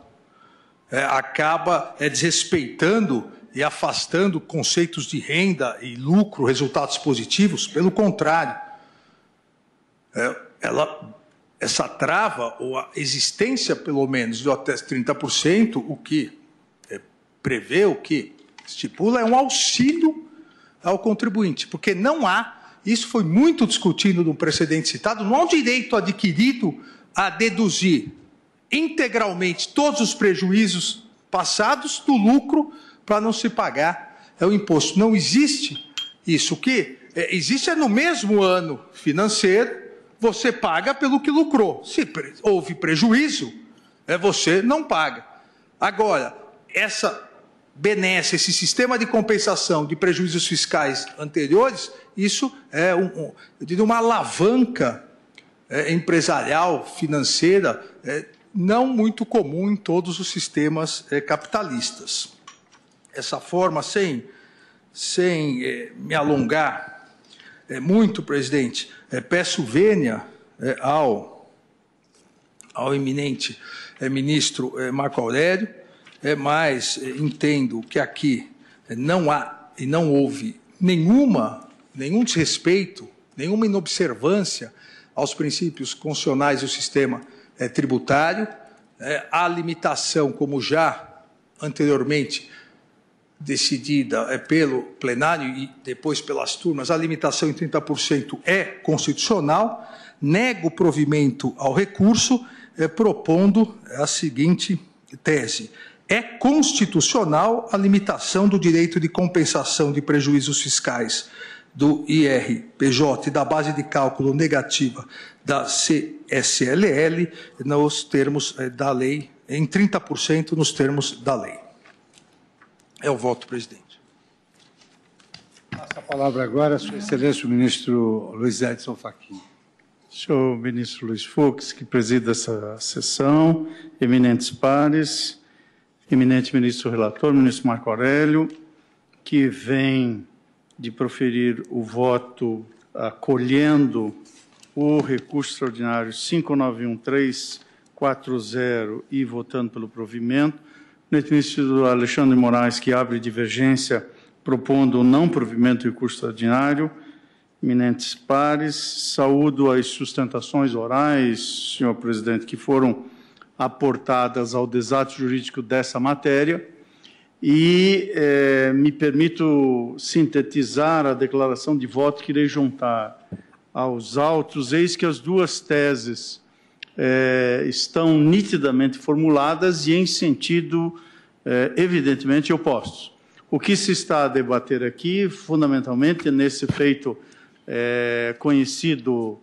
acaba desrespeitando e afastando conceitos de renda e lucro, resultados positivos. Pelo contrário, essa trava, ou a existência, pelo menos, de até 30%, o que prevê, o que estipula, é um auxílio ao contribuinte, porque não há, isso foi muito discutido no precedente citado, não há um direito adquirido a deduzir integralmente todos os prejuízos passados do lucro para não se pagar o imposto. Não existe isso. O que existe é no mesmo ano financeiro, você paga pelo que lucrou. Se houve prejuízo, você não paga. Agora, essa benesse, esse sistema de compensação de prejuízos fiscais anteriores, isso é eu diria uma alavanca empresarial, financeira, não muito comum em todos os sistemas capitalistas. Essa forma, sem me alongar muito, presidente, peço vênia ao eminente ministro Marco Aurélio, mas entendo que aqui não há e não houve nenhum desrespeito, nenhuma inobservância aos princípios constitucionais do sistema tributário. A limitação, como já anteriormente decidida pelo plenário e depois pelas turmas, a limitação em 30% é constitucional. Nego provimento ao recurso, propondo a seguinte tese: é constitucional a limitação do direito de compensação de prejuízos fiscais do IRPJ e da base de cálculo negativa da CSLL nos termos da lei, em 30% nos termos da lei. É o voto, presidente. Passa a palavra agora a Sua Excelência o ministro Luiz Edson Fachin. Senhor ministro Luiz Fux, que presida essa sessão, eminentes pares, eminente ministro relator, ministro Marco Aurélio, que vem de proferir o voto acolhendo o recurso extraordinário 591340 e votando pelo provimento. O ministro Alexandre Moraes, que abre divergência, propondo o não provimento do recurso extraordinário. Eminentes pares, saúdo as sustentações orais, senhor presidente, que foram aportadas ao desate jurídico dessa matéria e me permito sintetizar a declaração de voto que irei juntar aos autos. Eis que as duas teses estão nitidamente formuladas e em sentido evidentemente opostos. O que se está a debater aqui, fundamentalmente, nesse feito conhecido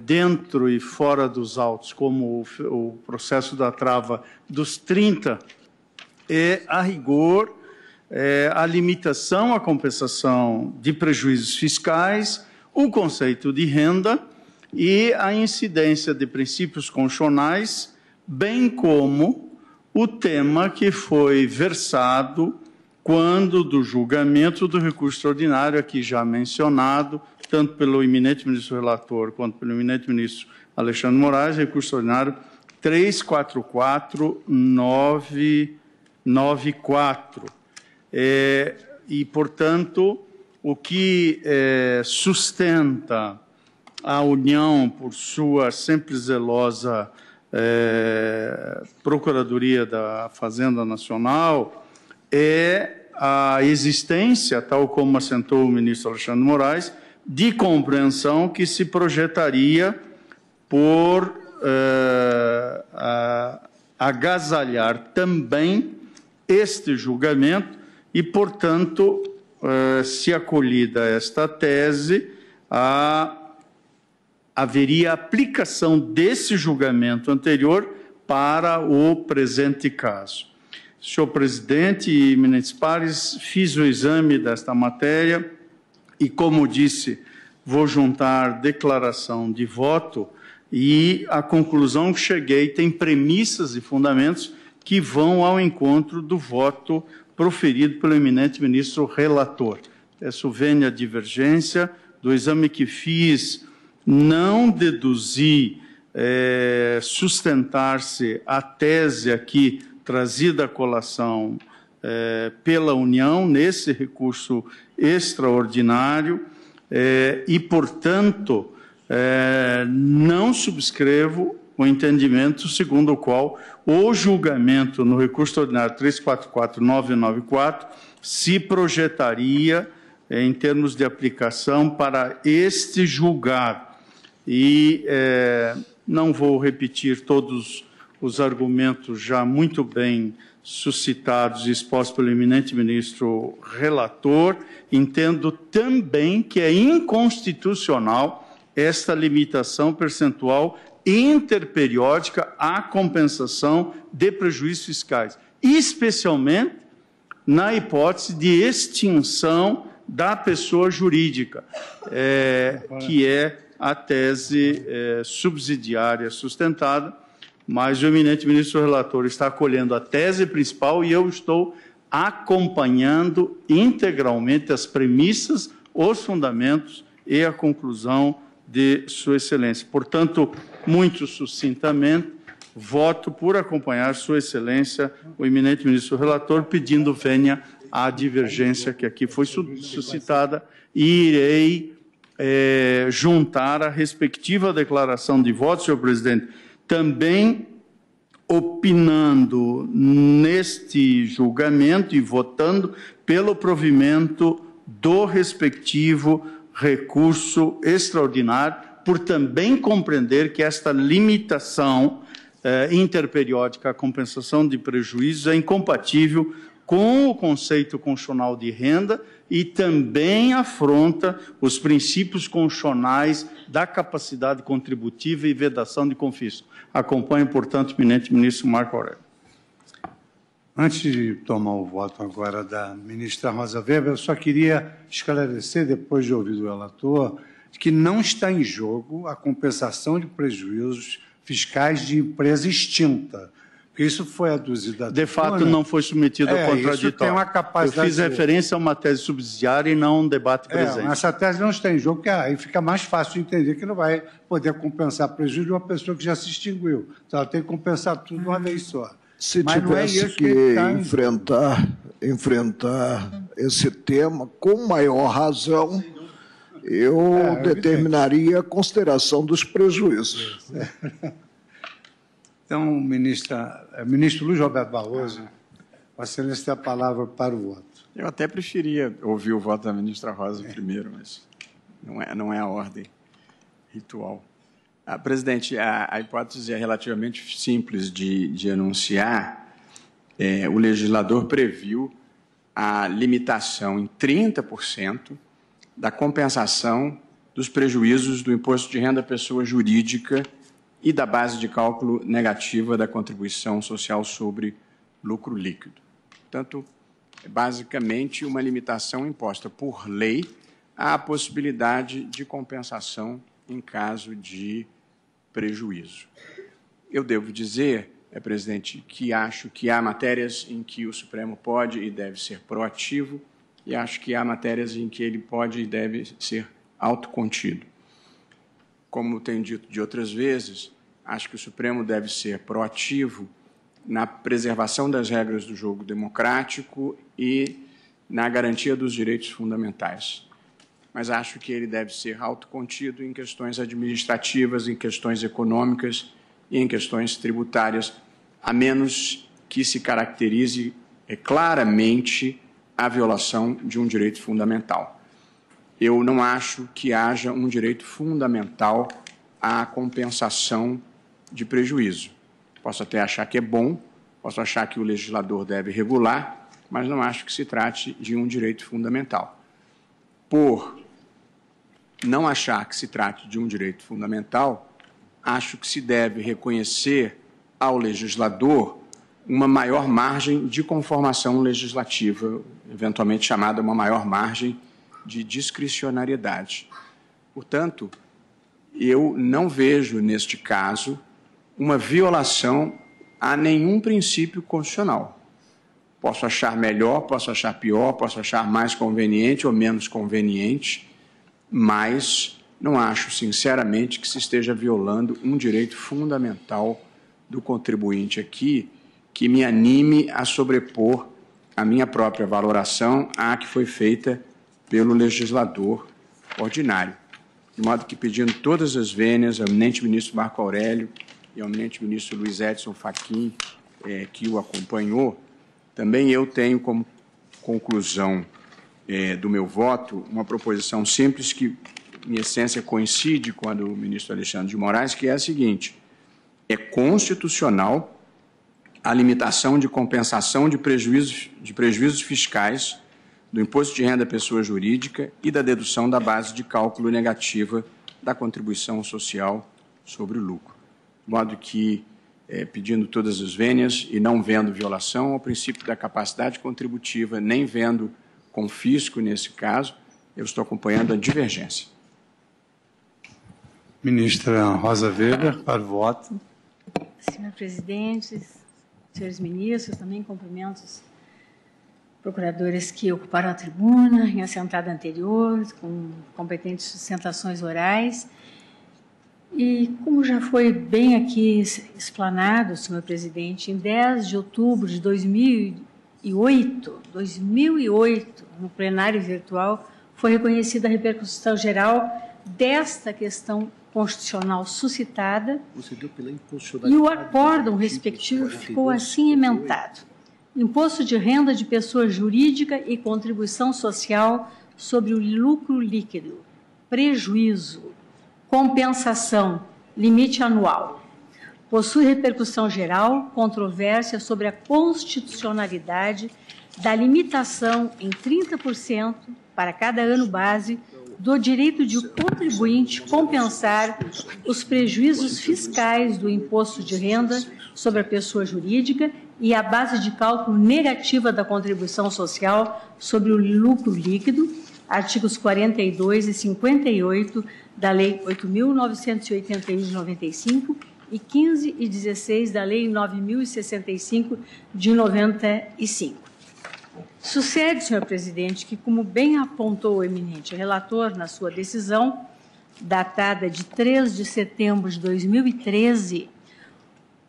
dentro e fora dos autos como o processo da trava dos 30, a rigor, a limitação à compensação de prejuízos fiscais, o conceito de renda e a incidência de princípios constitucionais, bem como o tema que foi versado quando do julgamento do recurso extraordinário, aqui já mencionado, tanto pelo eminente ministro relator quanto pelo eminente ministro Alexandre Moraes, recurso extraordinário 344994. E, portanto, o que sustenta a União por sua sempre zelosa Procuradoria da Fazenda Nacional é a existência, tal como assentou o ministro Alexandre de Moraes, de compreensão que se projetaria por agasalhar também este julgamento e, portanto, se acolhida esta tese, haveria aplicação desse julgamento anterior para o presente caso. Senhor presidente e eminentes pares, fiz o exame desta matéria e, como disse, vou juntar declaração de voto e a conclusão que cheguei tem premissas e fundamentos que vão ao encontro do voto proferido pelo eminente ministro relator. Peço vênia a divergência do exame que fiz, não deduzi sustentar-se a tese aqui trazida à colação pela União nesse recurso extraordinário e, portanto, não subscrevo o entendimento segundo o qual o julgamento no recurso ordinário 344-994 se projetaria em termos de aplicação para este julgado. E não vou repetir todos os argumentos já muito bem suscitados e expostos pelo eminente ministro relator. Entendo também que é inconstitucional esta limitação percentual interperiódica à compensação de prejuízos fiscais, especialmente na hipótese de extinção da pessoa jurídica, que é a tese subsidiária sustentada, mas o eminente ministro relator está acolhendo a tese principal e eu estou acompanhando integralmente as premissas, os fundamentos e a conclusão de Sua Excelência. Portanto, muito sucintamente, voto por acompanhar Sua Excelência, o eminente ministro relator, pedindo vênia à divergência que aqui foi suscitada e irei juntar a respectiva declaração de voto, senhor presidente, também opinando neste julgamento e votando pelo provimento do respectivo recurso extraordinário, por também compreender que esta limitação interperiódica à compensação de prejuízos é incompatível com o conceito constitucional de renda e também afronta os princípios constitucionais da capacidade contributiva e vedação de confisco. Acompanho, portanto, o eminente ministro Marco Aurélio. Antes de tomar o voto agora da ministra Rosa Weber, eu só queria esclarecer, depois de ouvir o relator, que não está em jogo a compensação de prejuízos fiscais de empresa extinta. Porque isso foi aduzido. De fato, não foi submetido ao contraditório. Isso tem uma capacidade. Eu fiz referência a uma tese subsidiária e não um debate presente. Essa tese não está em jogo, porque aí fica mais fácil de entender que não vai poder compensar prejuízo de uma pessoa que já se extinguiu. Então, ela tem que compensar tudo de uma vez só. Se tivesse que enfrentar esse tema com maior razão, eu determinaria a consideração dos prejuízos. Então, ministro Luiz Roberto Barroso, Vossa Excelência tem a palavra para o voto. Eu até preferia ouvir o voto da ministra Rosa primeiro, mas não é a ordem ritual. Presidente, a hipótese é relativamente simples de enunciar. O legislador previu a limitação em 30% da compensação dos prejuízos do imposto de renda à pessoa jurídica e da base de cálculo negativa da contribuição social sobre lucro líquido. Portanto, é basicamente uma limitação imposta por lei à possibilidade de compensação em caso de prejuízo. Eu devo dizer, presidente, que acho que há matérias em que o Supremo pode e deve ser proativo e acho que há matérias em que ele pode e deve ser autocontido. Como tenho dito de outras vezes, acho que o Supremo deve ser proativo na preservação das regras do jogo democrático e na garantia dos direitos fundamentais. mas acho que ele deve ser autocontido em questões administrativas, em questões econômicas e em questões tributárias, a menos que se caracterize claramente a violação de um direito fundamental. Eu não acho que haja um direito fundamental à compensação de prejuízo. Posso até achar que é bom, posso achar que o legislador deve regular, mas não acho que se trate de um direito fundamental. Por não achar que se trate de um direito fundamental, acho que se deve reconhecer ao legislador uma maior margem de conformação legislativa, eventualmente chamada uma maior margem de discricionariedade. Portanto, eu não vejo, neste caso, uma violação a nenhum princípio constitucional. Posso achar melhor, posso achar pior, posso achar mais conveniente ou menos conveniente, mas não acho, sinceramente, que se esteja violando um direito fundamental do contribuinte aqui, que me anime a sobrepor a minha própria valoração à que foi feita pelo legislador ordinário. De modo que, pedindo todas as vênias ao eminente ministro Marco Aurélio e ao eminente ministro Luiz Edson Fachin, que o acompanhou, também eu tenho como conclusão do meu voto uma proposição simples que, em essência, coincide com a do ministro Alexandre de Moraes, que é a seguinte: é constitucional a limitação de compensação de prejuízos fiscais do imposto de renda à pessoa jurídica e da dedução da base de cálculo negativa da contribuição social sobre o lucro. De modo que, pedindo todas as vênias e não vendo violação ao princípio da capacidade contributiva, nem vendo confisco nesse caso, eu estou acompanhando a divergência. Ministra Rosa Weber, para o voto. Senhor presidente, senhores ministros, também cumprimento os procuradores que ocuparam a tribuna em assentada anterior, com competentes sustentações orais. E, como já foi bem aqui explanado, senhor presidente, em 10 de outubro de 2008, no plenário virtual, foi reconhecida a repercussão geral desta questão constitucional suscitada e o acórdão respectivo ficou assim emendado: imposto de renda de pessoa jurídica e contribuição social sobre o lucro líquido, prejuízo, compensação, limite anual. Possui repercussão geral, controvérsia sobre a constitucionalidade da limitação em 30% para cada ano base do direito de o contribuinte compensar os prejuízos fiscais do imposto de renda sobre a pessoa jurídica e a base de cálculo negativa da contribuição social sobre o lucro líquido, artigos 42 e 58 da Lei 8.981 de 95 e 15 e 16 da Lei 9.065 de 95. Sucede, senhor presidente, que, como bem apontou o eminente relator na sua decisão, datada de 3 de setembro de 2013,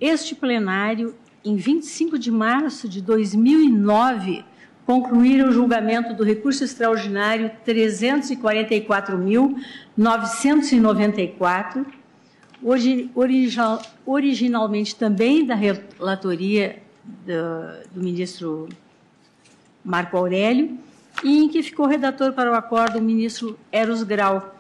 este plenário, em 25 de março de 2009, concluíra o julgamento do recurso extraordinário 344.994, originalmente também da relatoria do ministro Marco Aurélio, e em que ficou redator para o acordo o ministro Eros Grau,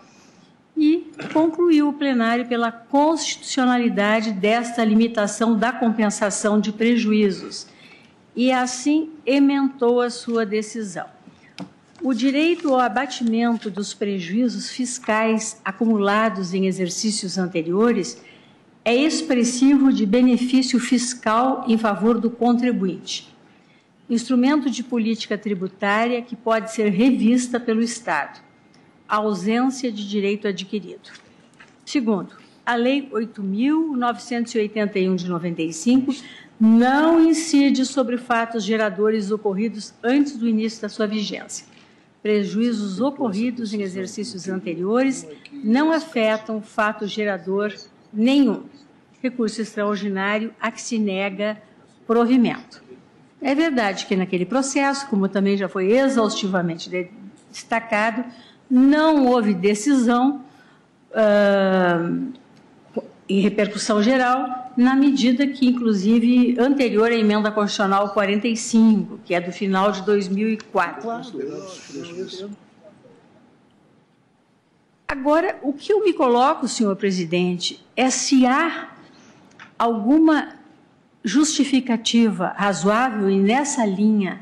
e concluiu o plenário pela constitucionalidade desta limitação da compensação de prejuízos, e assim emendou a sua decisão. O direito ao abatimento dos prejuízos fiscais acumulados em exercícios anteriores é expressivo de benefício fiscal em favor do contribuinte, instrumento de política tributária que pode ser revista pelo Estado, a ausência de direito adquirido. Segundo, a Lei 8.981 de 95 não incide sobre fatos geradores ocorridos antes do início da sua vigência. Prejuízos ocorridos em exercícios anteriores não afetam fato gerador nenhum. Recurso extraordinário a que se nega provimento. É verdade que naquele processo, como também já foi exaustivamente destacado, não houve decisão em repercussão geral, na medida que, inclusive, anterior à emenda constitucional 45, que é do final de 2004. Agora, o que eu me coloco, senhor presidente, é se há alguma justificativa razoável, e nessa linha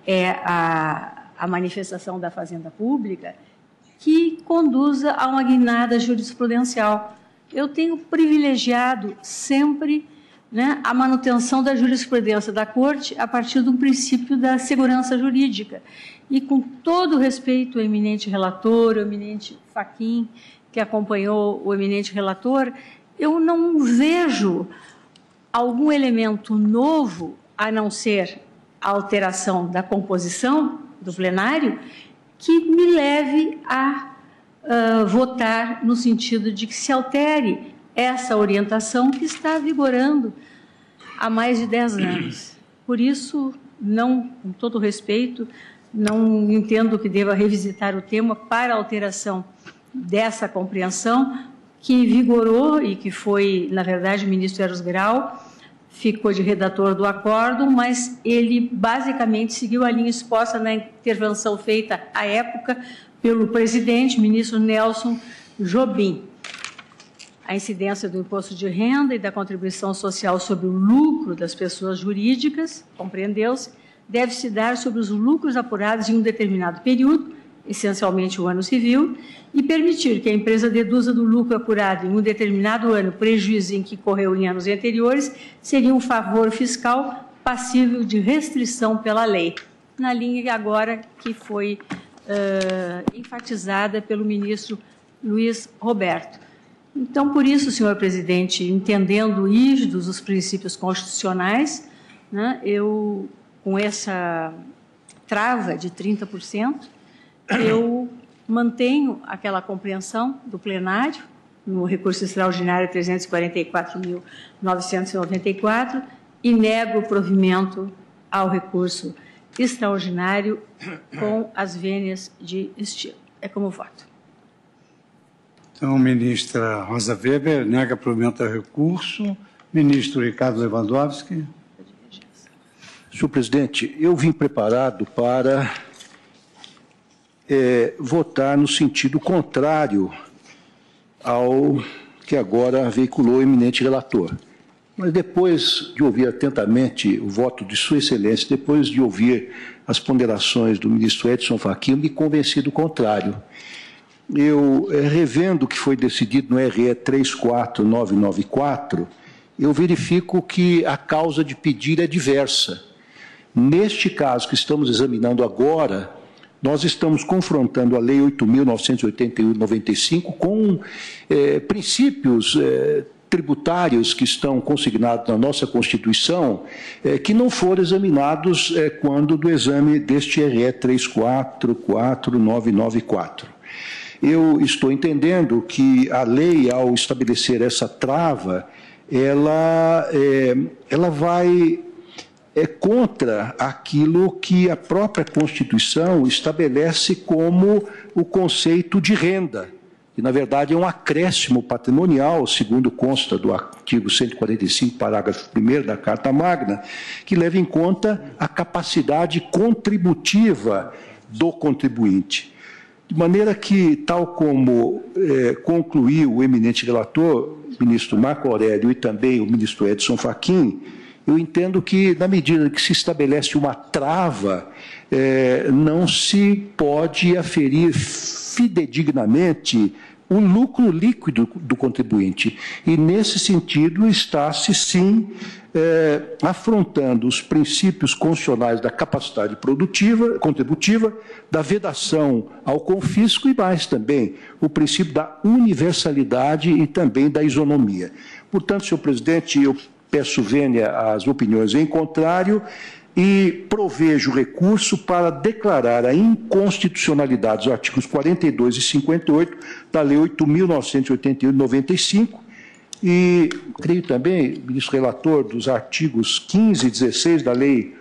é a manifestação da Fazenda Pública, que conduza a uma guinada jurisprudencial. Eu tenho privilegiado sempre, né, a manutenção da jurisprudência da Corte a partir do princípio da segurança jurídica. E, com todo o respeito ao eminente relator, ao eminente Fachin, que acompanhou o eminente relator, eu não vejo algum elemento novo, a não ser a alteração da composição do plenário, que me leve a votar no sentido de que se altere essa orientação que está vigorando há mais de 10 anos. Por isso, não, com todo respeito, não entendo que deva revisitar o tema para alteração dessa compreensão que vigorou e que foi, na verdade, o ministro Eros Grau ficou de redator do acordo, mas ele basicamente seguiu a linha exposta na intervenção feita à época pelo presidente, ministro Nelson Jobim. A incidência do imposto de renda e da contribuição social sobre o lucro das pessoas jurídicas, compreendeu-se, deve se dar sobre os lucros apurados em um determinado período, essencialmente o ano civil, e permitir que a empresa deduza do lucro apurado em um determinado ano prejuízo em que correu em anos anteriores, seria um favor fiscal passível de restrição pela lei, na linha agora que foi enfatizada pelo ministro Luiz Roberto. Então, por isso, senhor presidente, entendendo rígidos os princípios constitucionais, né, eu, com essa trava de 30%, eu mantenho aquela compreensão do plenário, no recurso extraordinário 344.994, e nego o provimento ao recurso extraordinário com as vênias de estilo. É como voto. Então, ministra Rosa Weber, nega provimento ao recurso. Ministro Ricardo Lewandowski. Senhor presidente, eu vim preparado para votar no sentido contrário ao que agora veiculou o eminente relator. Mas depois de ouvir atentamente o voto de Sua Excelência, depois de ouvir as ponderações do ministro Edson Fachin, me convenci do contrário. Eu, revendo o que foi decidido no RE 34994, eu verifico que a causa de pedir é diversa. Neste caso que estamos examinando agora, nós estamos confrontando a Lei 8.981/95 com princípios tributários que estão consignados na nossa Constituição, que não foram examinados quando do exame deste RE 344.994. Eu estou entendendo que a lei, ao estabelecer essa trava, ela vai contra aquilo que a própria Constituição estabelece como o conceito de renda, que, na verdade, é um acréscimo patrimonial, segundo consta do artigo 145, parágrafo 1º da Carta Magna, que leva em conta a capacidade contributiva do contribuinte. De maneira que, tal como concluiu o eminente relator, o ministro Marco Aurélio, e também o ministro Edson Fachin, eu entendo que, na medida que se estabelece uma trava, não se pode aferir fidedignamente o lucro líquido do contribuinte. E, nesse sentido, está-se, sim, afrontando os princípios constitucionais da capacidade contributiva, da vedação ao confisco e mais também o princípio da universalidade e também da isonomia. Portanto, senhor presidente, eu peço vênia às opiniões em contrário e provejo recurso para declarar a inconstitucionalidade dos artigos 42 e 58 da Lei 8.981/95 e creio também, ministro relator, dos artigos 15 e 16 da Lei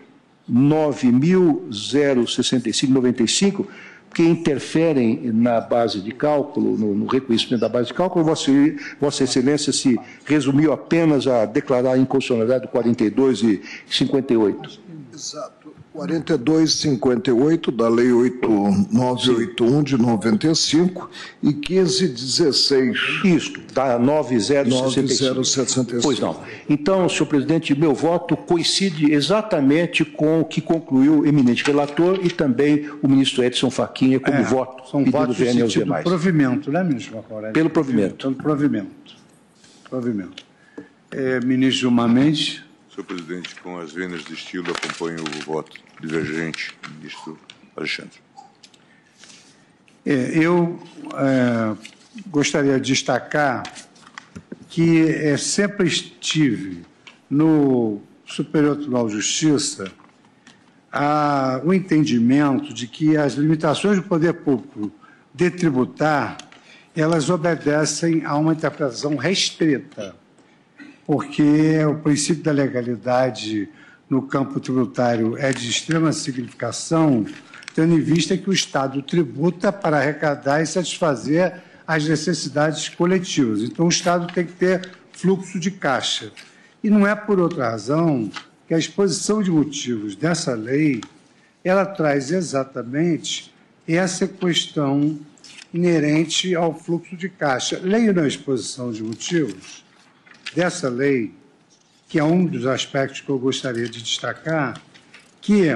9.065/95, que interferem na base de cálculo, no reconhecimento da base de cálculo. Vossa Excelência se resumiu apenas a declarar a inconstitucionalidade do 42 e 58. Exato. 4258 da Lei 8981 de 95 e 1516. Isto, da 9065. Pois não. Então, senhor presidente, meu voto coincide exatamente com o que concluiu o eminente relator e também o ministro Edson Fachinha como voto. São votos no sentido do provimento, né, ministro Marco Aurélio? Pelo provimento. Pelo provimento. Ministro Gilmar Mendes. Senhor presidente, com as venas de estilo, acompanho o voto divergente do ministro Alexandre. Eu gostaria de destacar que sempre estive no Superior Tribunal de Justiça o entendimento de que as limitações do poder público de tributar, elas obedecem a uma interpretação restrita, porque o princípio da legalidade no campo tributário é de extrema significação, tendo em vista que o Estado tributa para arrecadar e satisfazer as necessidades coletivas. Então, o Estado tem que ter fluxo de caixa. E não é por outra razão que a exposição de motivos dessa lei, ela traz exatamente essa questão inerente ao fluxo de caixa. Leio na exposição de motivos dessa lei, que é um dos aspectos que eu gostaria de destacar, que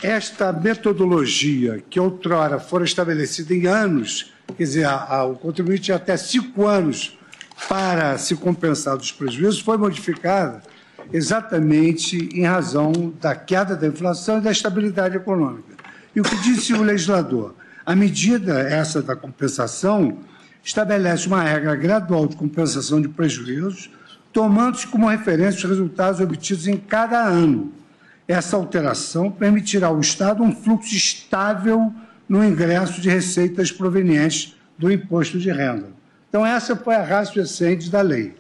esta metodologia que outrora fora estabelecida em anos, quer dizer, o contribuinte tinha até 5 anos para se compensar dos prejuízos, foi modificada exatamente em razão da queda da inflação e da estabilidade econômica. E o que disse o legislador? A medida essa da compensação estabelece uma regra gradual de compensação de prejuízos, tomando-se como referência os resultados obtidos em cada ano. Essa alteração permitirá ao Estado um fluxo estável no ingresso de receitas provenientes do imposto de renda. Então, essa foi a ratio essence da lei.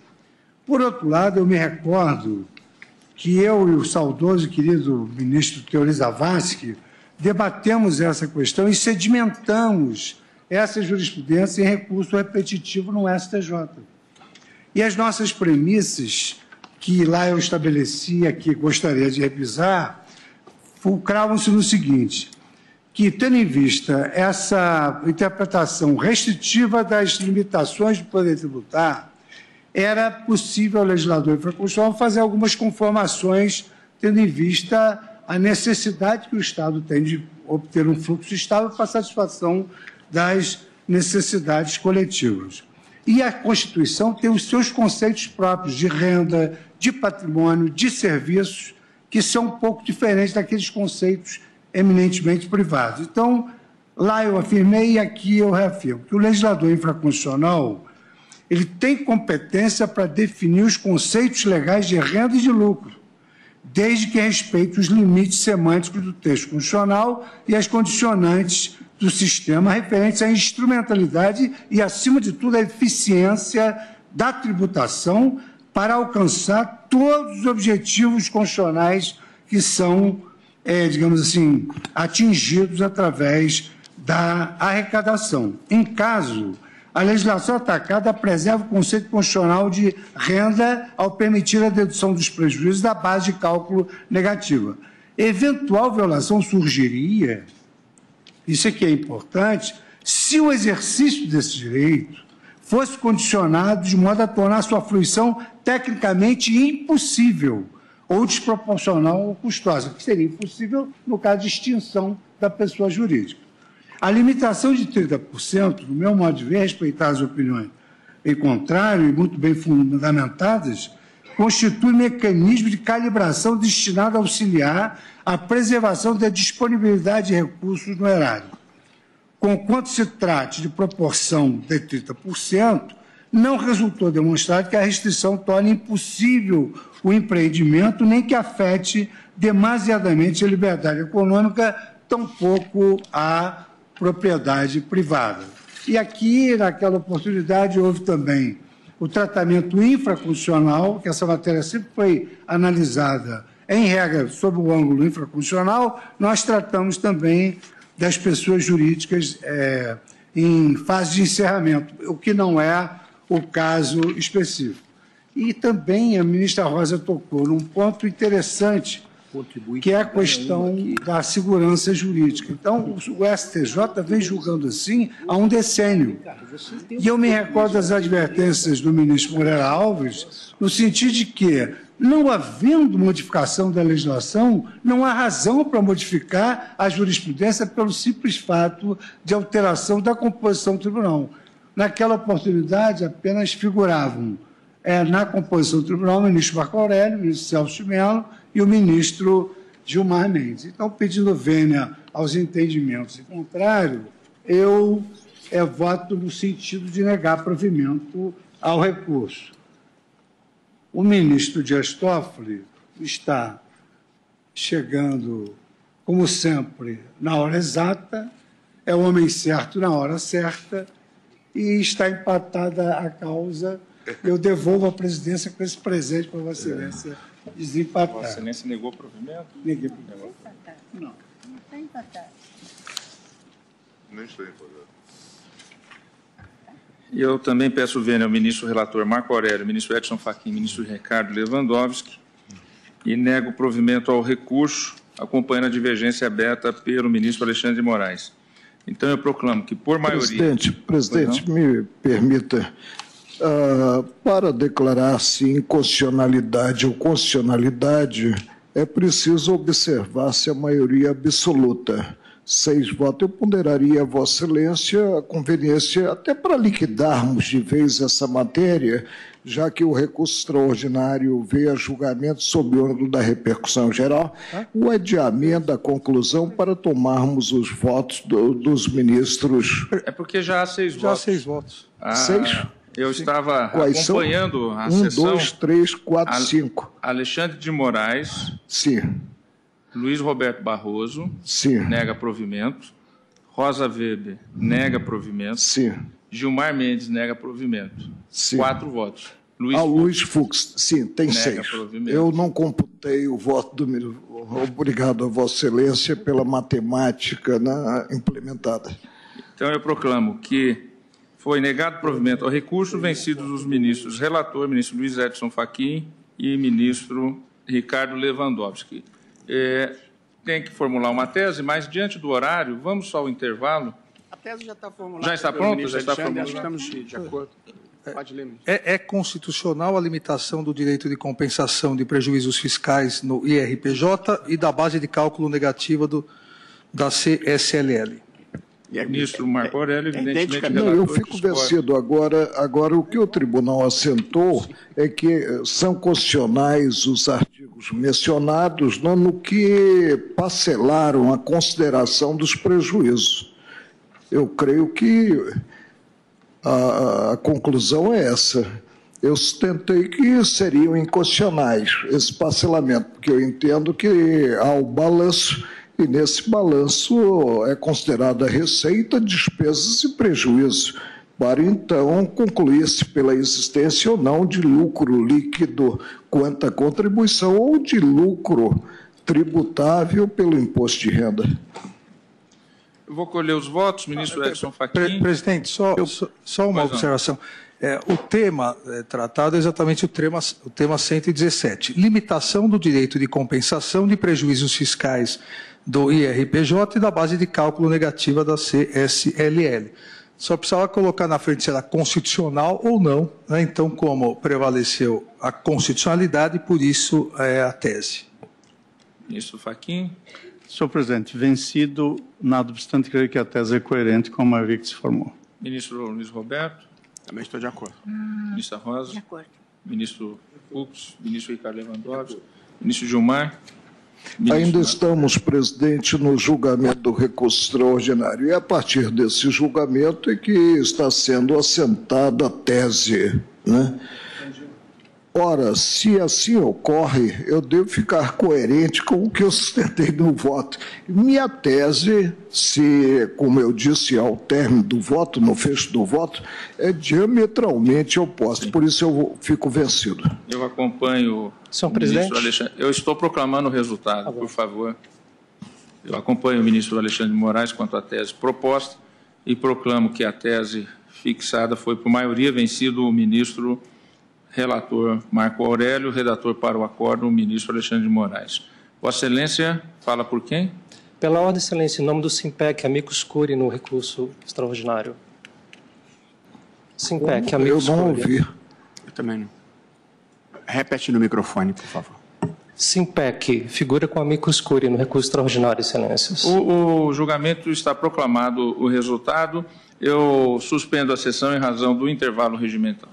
Por outro lado, eu me recordo que eu e o saudoso e querido ministro Teori Zavascki debatemos essa questão e sedimentamos essa jurisprudência em recurso repetitivo no STJ. E as nossas premissas, que lá eu estabeleci, aqui gostaria de revisar, fulcravam-se no seguinte, que, tendo em vista essa interpretação restritiva das limitações do poder tributar, era possível ao legislador infraconstitucional fazer algumas conformações, tendo em vista a necessidade que o Estado tem de obter um fluxo estável para satisfação das necessidades coletivas. E a Constituição tem os seus conceitos próprios de renda, de patrimônio, de serviços, que são um pouco diferentes daqueles conceitos eminentemente privados. Então, lá eu afirmei e aqui eu reafirmo que o legislador infraconstitucional ele tem competência para definir os conceitos legais de renda e de lucro, desde que respeite os limites semânticos do texto constitucional e as condicionantes do sistema referentes à instrumentalidade e, acima de tudo, à eficiência da tributação para alcançar todos os objetivos constitucionais que são, digamos assim, atingidos através da arrecadação. Em caso, a legislação atacada preserva o conceito constitucional de renda ao permitir a dedução dos prejuízos da base de cálculo negativa. Eventual violação surgiria, isso aqui é importante, se o exercício desse direito fosse condicionado de modo a tornar sua fruição tecnicamente impossível ou desproporcional ou custosa, que seria impossível no caso de extinção da pessoa jurídica. A limitação de 30%, no meu modo de ver, respeitar as opiniões em contrário e muito bem fundamentadas, constitui mecanismo de calibração destinado a auxiliar a preservação da disponibilidade de recursos no erário. Conquanto se trate de proporção de 30%, não resultou demonstrado que a restrição torne impossível o empreendimento, nem que afete demasiadamente a liberdade econômica, tampouco a propriedade privada. E aqui, naquela oportunidade, houve também o tratamento infraconstitucional, que essa matéria sempre foi analisada em regra, sob o ângulo infraconstitucional, nós tratamos também das pessoas jurídicas em fase de encerramento, o que não é o caso específico. E também a ministra Rosa tocou num ponto interessante, que é a questão da segurança jurídica. Então, o STJ vem julgando assim há um decênio. E eu me recordo das advertências do ministro Moreira Alves, no sentido de que, não havendo modificação da legislação, não há razão para modificar a jurisprudência pelo simples fato de alteração da composição do tribunal. Naquela oportunidade, apenas figuravam na composição do tribunal o ministro Marco Aurélio, o ministro Celso de Mello e o ministro Gilmar Mendes. Então, pedindo vênia aos entendimentos em contrário, eu voto no sentido de negar provimento ao recurso. O ministro Dias Toffoli está chegando, como sempre, na hora exata, é o homem certo na hora certa e está empatada a causa. Eu devolvo a presidência com esse presente para Vossa Excelência desempatar. Vossa Excelência negou provimento? Neguei provimento. Não está empatado. Nem está empatado. E eu também peço vênia ao ministro relator Marco Aurélio, ministro Edson Fachin, ministro Ricardo Lewandowski, e nego provimento ao recurso, acompanhando a divergência aberta pelo ministro Alexandre de Moraes. Então, eu proclamo que, por maioria... Presidente, me permita, para declarar-se inconstitucionalidade ou constitucionalidade, é preciso observar-se a maioria absoluta. 6 votos. Eu ponderaria a Vossa Excelência a conveniência, até para liquidarmos de vez essa matéria, já que o recurso extraordinário veio a julgamento sob o ângulo da repercussão geral, o adiamento da conclusão para tomarmos os votos dos ministros. É porque já há 6 votos. Já há 6 votos. 6? Eu estava Quais acompanhando são? a 1, sessão. 2, 3, 4, 5. Alexandre de Moraes. Sim. Luiz Roberto Barroso. Sim. Nega provimento. Rosa Weber nega provimento. Sim. Gilmar Mendes nega provimento. Sim. 4 votos. Luiz Fux, sim, tem 6. Provimento. Eu não computei o voto do ministro. Obrigado a Vossa Excelência pela matemática implementada. Então, eu proclamo que foi negado provimento ao recurso, vencidos os ministros relator, ministro Luiz Edson Fachin e ministro Ricardo Lewandowski. Tem que formular uma tese, mas diante do horário, vamos só ao intervalo. A tese já está formulada. Já está pronta? Já está formulada? Estamos de acordo. Pode ler, ministro. É constitucional a limitação do direito de compensação de prejuízos fiscais no IRPJ e da base de cálculo negativa da CSLL. Ministro Marco Aurélio, evidentemente... Não, eu fico vencido. Agora, o que o tribunal assentou é que são constitucionais os artigos mencionados no que parcelaram a consideração dos prejuízos. Eu creio que a conclusão é essa. Eu sustentei que seriam inconstitucionais esse parcelamento, porque eu entendo que há o balanço, e nesse balanço é considerada receita, despesas e prejuízo, para então concluir-se pela existência ou não de lucro líquido quanto à contribuição ou de lucro tributável pelo imposto de renda. Eu vou colher os votos, ministro Edson Fachin. Presidente, só uma observação. O tema tratado é exatamente o tema 117. Limitação do direito de compensação de prejuízos fiscais do IRPJ e da base de cálculo negativa da CSLL. Só precisava colocar na frente se era constitucional ou não, né? Então, como prevaleceu a constitucionalidade, por isso é a tese. Ministro Fachin. Senhor presidente, vencido, nada obstante, creio que a tese é coerente com a maioria que se formou. Ministro Luiz Roberto. Também estou de acordo. Ministra Rosa. De acordo. Ministro Fux. Ministro Ricardo Lewandowski. Ministro Gilmar. Ainda estamos, presidente, no julgamento do recurso extraordinário. E a partir desse julgamento é que está sendo assentada a tese, né? Ora, se assim ocorre, eu devo ficar coerente com o que eu sustentei no voto. Minha tese, como eu disse ao término do voto, no fecho do voto, é diametralmente oposta. Por isso eu fico vencido. Eu acompanho Senhor o presidente. ministro Alexandre. Eu estou proclamando o resultado, por favor. Eu acompanho o ministro Alexandre de Moraes quanto à tese proposta e proclamo que a tese fixada foi, por maioria, vencido o ministro relator Marco Aurélio, redator para o acórdão, o ministro Alexandre de Moraes. Vossa Excelência, fala por quem? Pela ordem, Excelência, em nome do Simpec, amicus curiae no recurso extraordinário. Simpec, amicus Eu não curiae. ouvi. Eu também não. Repete no microfone, por favor. Simpec, figura com amicus curiae no recurso extraordinário, Excelências. O julgamento está proclamado o resultado. Eu suspendo a sessão em razão do intervalo regimental.